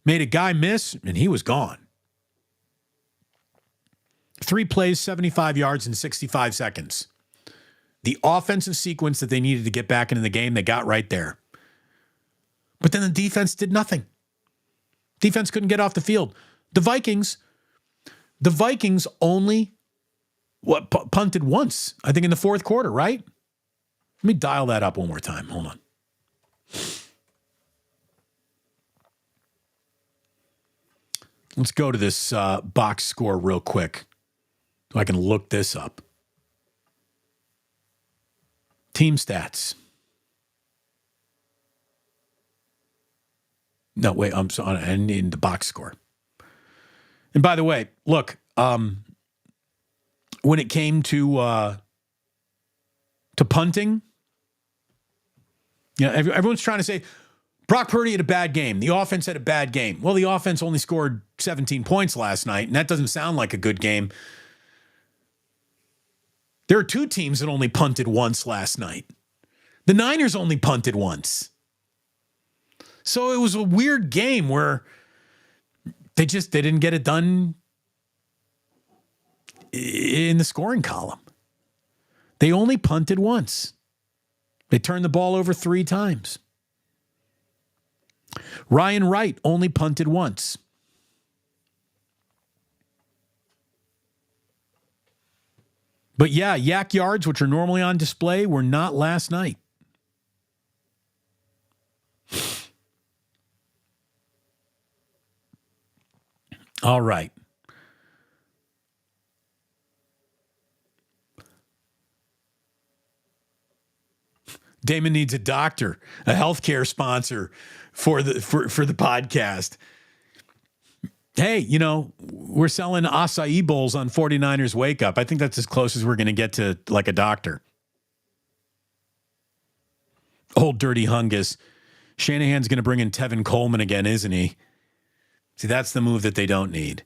made a guy miss, and he was gone. 3 plays, 75 yards in 65 seconds. The offensive sequence that they needed to get back into the game, they got right there. But then the defense did nothing. Defense couldn't get off the field. The Vikings only punted once, I think in the fourth quarter, right? Let me dial that up one more time. Hold on. Let's go to this box score real quick so I can look this up. Team stats. No, wait, I'm sorry. I need the box score. And by the way, look, when it came to punting, everyone's trying to say Brock Purdy had a bad game. The offense had a bad game. Well, the offense only scored 17 points last night, and that doesn't sound like a good game. There are 2 teams that only punted once last night. The Niners only punted once. So it was a weird game where they didn't get it done in the scoring column. They only punted once. They turned the ball over 3 times. Ryan Wright only punted once. But yeah, yak yards, which are normally on display, were not last night. All right. Damon needs a doctor, a healthcare sponsor for the podcast. Hey, we're selling acai bowls on 49ers Wake Up. I think that's as close as we're going to get to like a doctor. Old dirty hungus. Shanahan's going to bring in Tevin Coleman again, isn't he? See, that's the move that they don't need.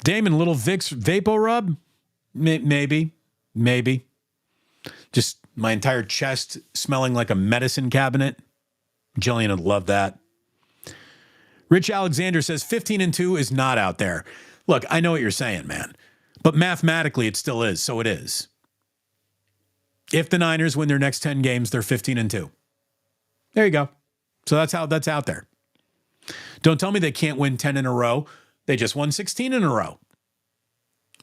Damon, little Vicks Vapo Rub? Maybe. Just my entire chest smelling like a medicine cabinet. Jillian would love that. Rich Alexander says 15-2 is not out there. Look, I know what you're saying, man. But mathematically, it still is, so it is. If the Niners win their next 10 games, they're 15-2. There you go. So that's out there. Don't tell me they can't win 10 in a row. They just won 16 in a row.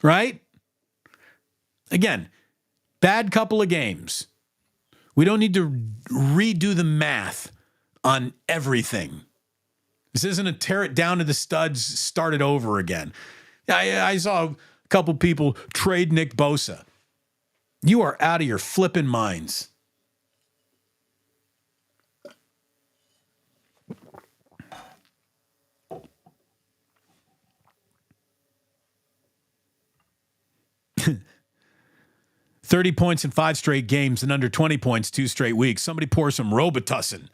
Right? Again, bad couple of games. We don't need to redo the math on everything. This isn't a tear it down to the studs, start it over again. I saw a couple people trade Nick Bosa. You are out of your flipping minds. $30 points in 5 straight games and under 20 points 2 straight weeks. Somebody pour some Robitussin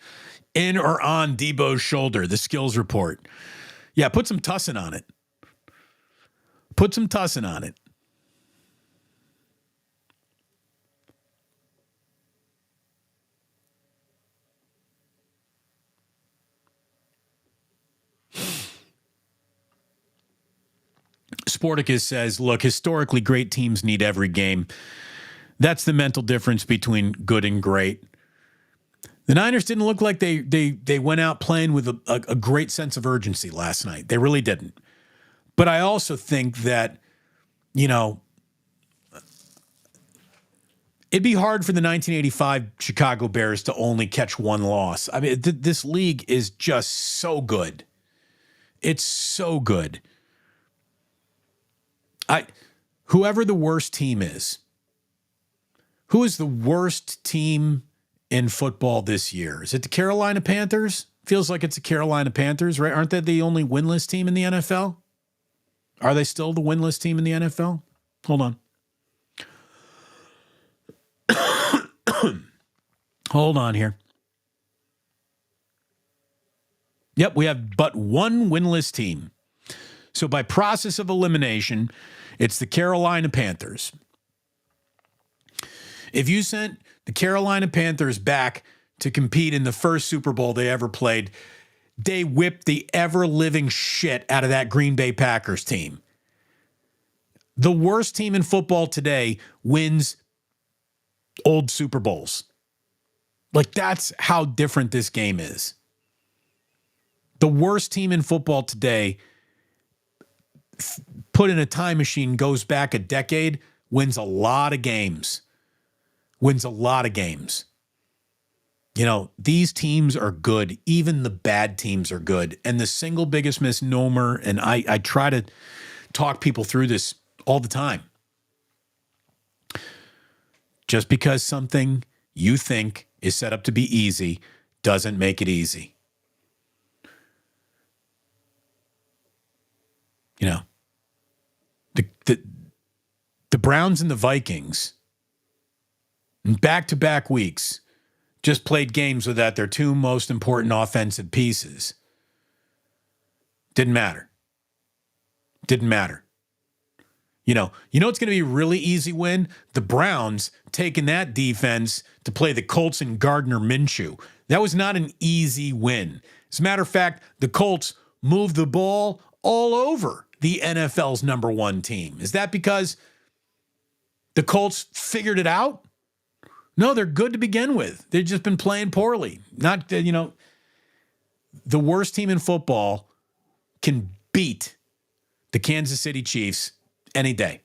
in or on Debo's shoulder, the skills report. Yeah, put some tussin on it. Put some tussin on it. Sporticus says, look, historically great teams need every game. That's the mental difference between good and great. The Niners didn't look like they went out playing with a great sense of urgency last night. They really didn't. But I also think that, it'd be hard for the 1985 Chicago Bears to only catch 1 loss. I mean, this league is just so good. It's so good. Whoever the worst team is, Who is the worst team in football this year? Is it the Carolina Panthers? Feels like it's the Carolina Panthers, right? Aren't they the only winless team in the NFL? Are they still the winless team in the NFL? Hold on. Hold on here. Yep, we have but one winless team. So by process of elimination, it's the Carolina Panthers. If you sent the Carolina Panthers back to compete in the first Super Bowl they ever played, they whipped the ever-living shit out of that Green Bay Packers team. The worst team in football today wins old Super Bowls. Like, that's how different this game is. The worst team in football today, put in a time machine, goes back a decade, wins a lot of games. Wins a lot of games. You know, these teams are good. Even the bad teams are good. And the single biggest misnomer, and I try to talk people through this all the time. Just because something you think is set up to be easy doesn't make it easy. You know, the Browns and the Vikings in back-to-back weeks just played games without their two most important offensive pieces. Didn't matter. Didn't matter. You know it's going to be a really easy win? The Browns taking that defense to play the Colts and Gardner Minshew. That was not an easy win. As a matter of fact, the Colts moved the ball all over the NFL's number one team. Is that because the Colts figured it out? No, they're good to begin with. They've just been playing poorly. Not, the worst team in football can beat the Kansas City Chiefs any day.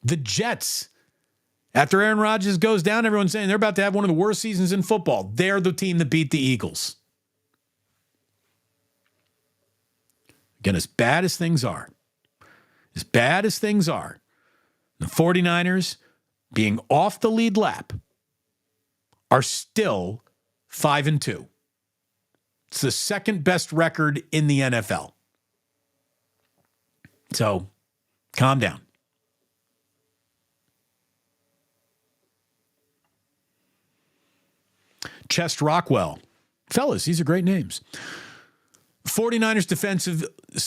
The Jets, after Aaron Rodgers goes down, everyone's saying they're about to have one of the worst seasons in football. They're the team that beat the Eagles. Again, as bad as things are, the 49ers, being off the lead lap, are still 5-2. It's the second best record in the NFL. So, calm down. Chest Rockwell. Fellas, these are great names. 49ers defensive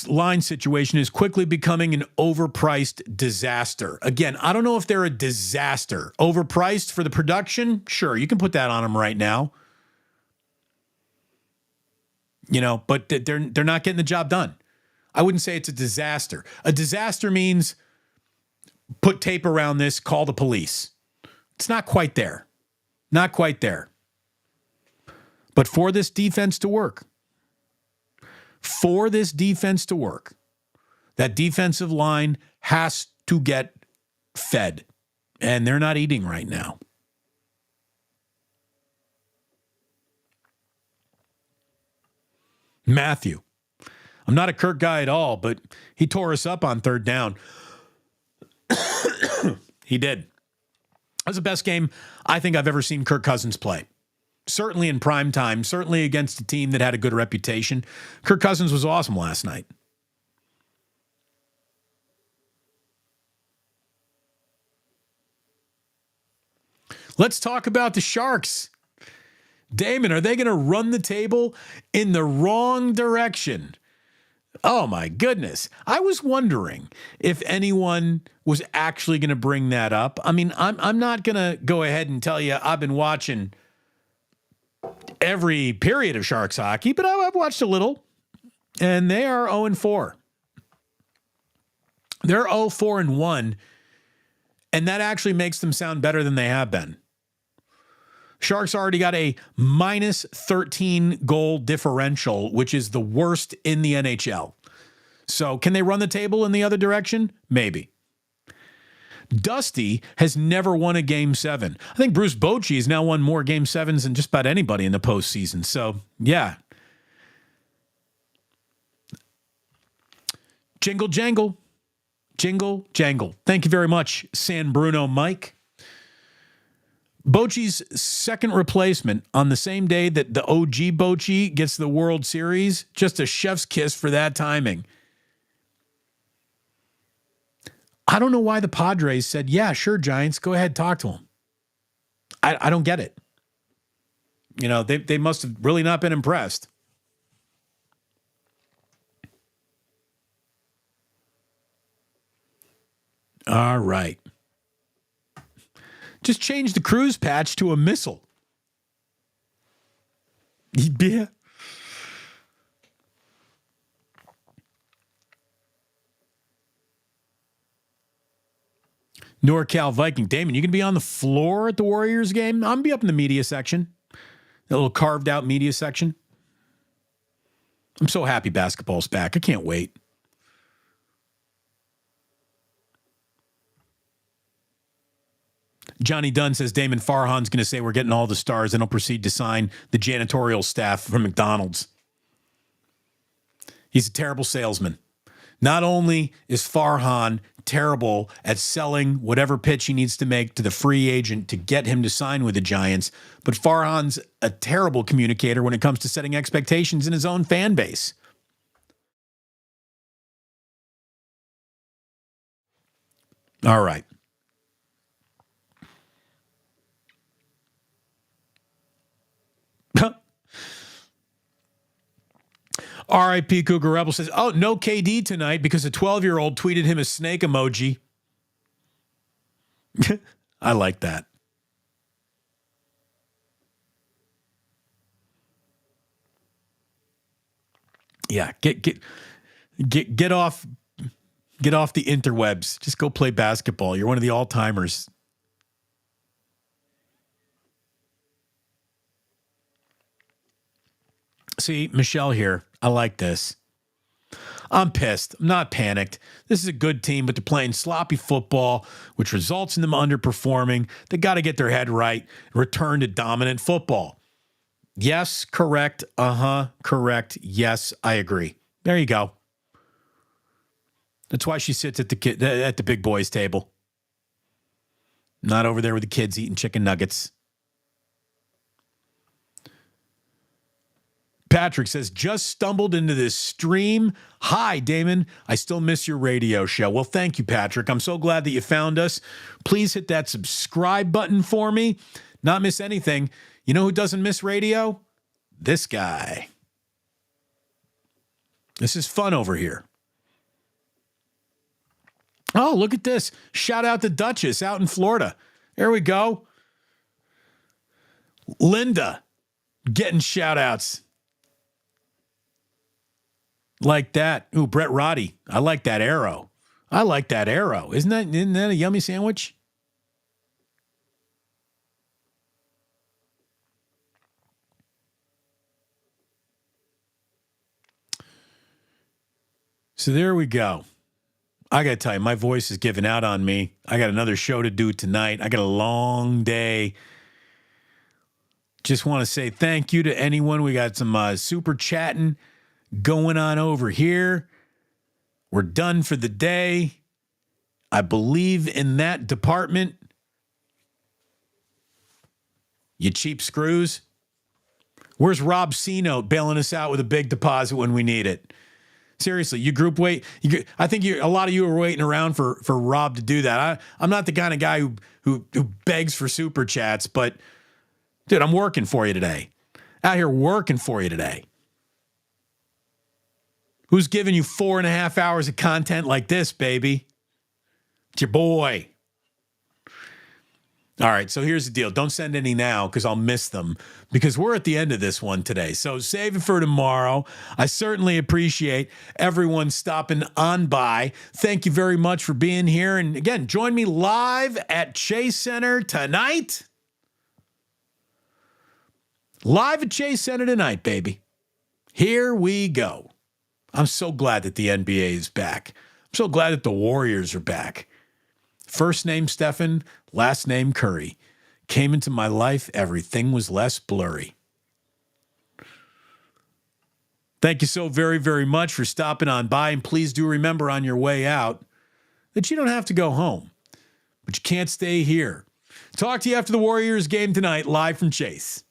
line situation is quickly becoming an overpriced disaster. Again, I don't know if they're a disaster. Overpriced for the production? Sure, you can put that on them right now. But they're not getting the job done. I wouldn't say it's a disaster. A disaster means put tape around this, call the police. It's not quite there. Not quite there. But for this defense to work, that defensive line has to get fed. And they're not eating right now. Matthew. I'm not a Kirk guy at all, but he tore us up on third down. He did. That was the best game I think I've ever seen Kirk Cousins play. Certainly in prime time, certainly against a team that had a good reputation. Kirk Cousins was awesome last night. Let's talk about the Sharks. Damon, are they going to run the table in the wrong direction? Oh, my goodness. I was wondering if anyone was actually going to bring that up. I mean, I'm not going to go ahead and tell you I've been watching every period of Sharks hockey, but I've watched a little, and they are 0-4. They're 0-4-1, and that actually makes them sound better than they have been. Sharks already got a minus 13 goal differential, which is the worst in the NHL. So can they run the table in the other direction? Maybe. Dusty has never won a Game 7. I think Bruce Bochy has now won more Game 7s than just about anybody in the postseason. So, yeah. Jingle, jangle. Jingle, jangle. Thank you very much, San Bruno Mike. Bochy's second replacement on the same day that the OG Bochy gets the World Series. Just a chef's kiss for that timing. I don't know why the Padres said, yeah, sure, Giants, go ahead, talk to him. I don't get it. You know, they must have really not been impressed. All right. Just change the cruise patch to a missile. Yeah. NorCal Viking. Damon, you going to be on the floor at the Warriors game? I'm going to be up in the media section. That little carved out media section. I'm so happy basketball's back. I can't wait. Johnny Dunn says Damon Farhan's going to say we're getting all the stars and he'll proceed to sign the janitorial staff from McDonald's. He's a terrible salesman. Not only is Farhan terrible at selling whatever pitch he needs to make to the free agent to get him to sign with the Giants, but Farhan's a terrible communicator when it comes to setting expectations in his own fan base. All right. R.I.P. Cougar Rebel says, oh, no KD tonight because a 12-year-old tweeted him a snake emoji. I like that. Yeah, get off the interwebs. Just go play basketball. You're one of the all-timers. See, Michelle here. I like this. I'm pissed. I'm not panicked. This is a good team, but they're playing sloppy football, which results in them underperforming. They got to get their head right, return to dominant football. Yes, correct. Correct. Yes, I agree. There you go. That's why she sits at the big boys table. Not over there with the kids eating chicken nuggets. Patrick says, just stumbled into this stream. Hi, Damon. I still miss your radio show. Well, thank you, Patrick. I'm so glad that you found us. Please hit that subscribe button for me. Not miss anything. You know who doesn't miss radio? This guy. This is fun over here. Oh, look at this. Shout out to Duchess out in Florida. There we go. Linda getting shout outs. Like that. Ooh, Brett Roddy. I like that arrow. Isn't that a yummy sandwich? So there we go. I got to tell you, my voice is giving out on me. I got another show to do tonight. I got a long day. Just want to say thank you to anyone. We got some super chatting going on over here. We're done for the day. I believe in that department. You cheap screws. Where's Rob C-Note bailing us out with a big deposit when we need it? Seriously, you group wait. I think a lot of you are waiting around for Rob to do that. I'm not the kind of guy who begs for super chats, but dude, I'm working for you today. Out here working for you today. Who's giving you 4.5 hours of content like this, baby? It's your boy. All right, so here's the deal. Don't send any now because I'll miss them because we're at the end of this one today. So save it for tomorrow. I certainly appreciate everyone stopping on by. Thank you very much for being here. And again, join me live at Chase Center tonight. Live at Chase Center tonight, baby. Here we go. I'm so glad that the NBA is back. I'm so glad that the Warriors are back. First name Stephen, last name Curry. Came into my life, everything was less blurry. Thank you so very, very much for stopping on by. And please do remember on your way out that you don't have to go home, but you can't stay here. Talk to you after the Warriors game tonight, live from Chase.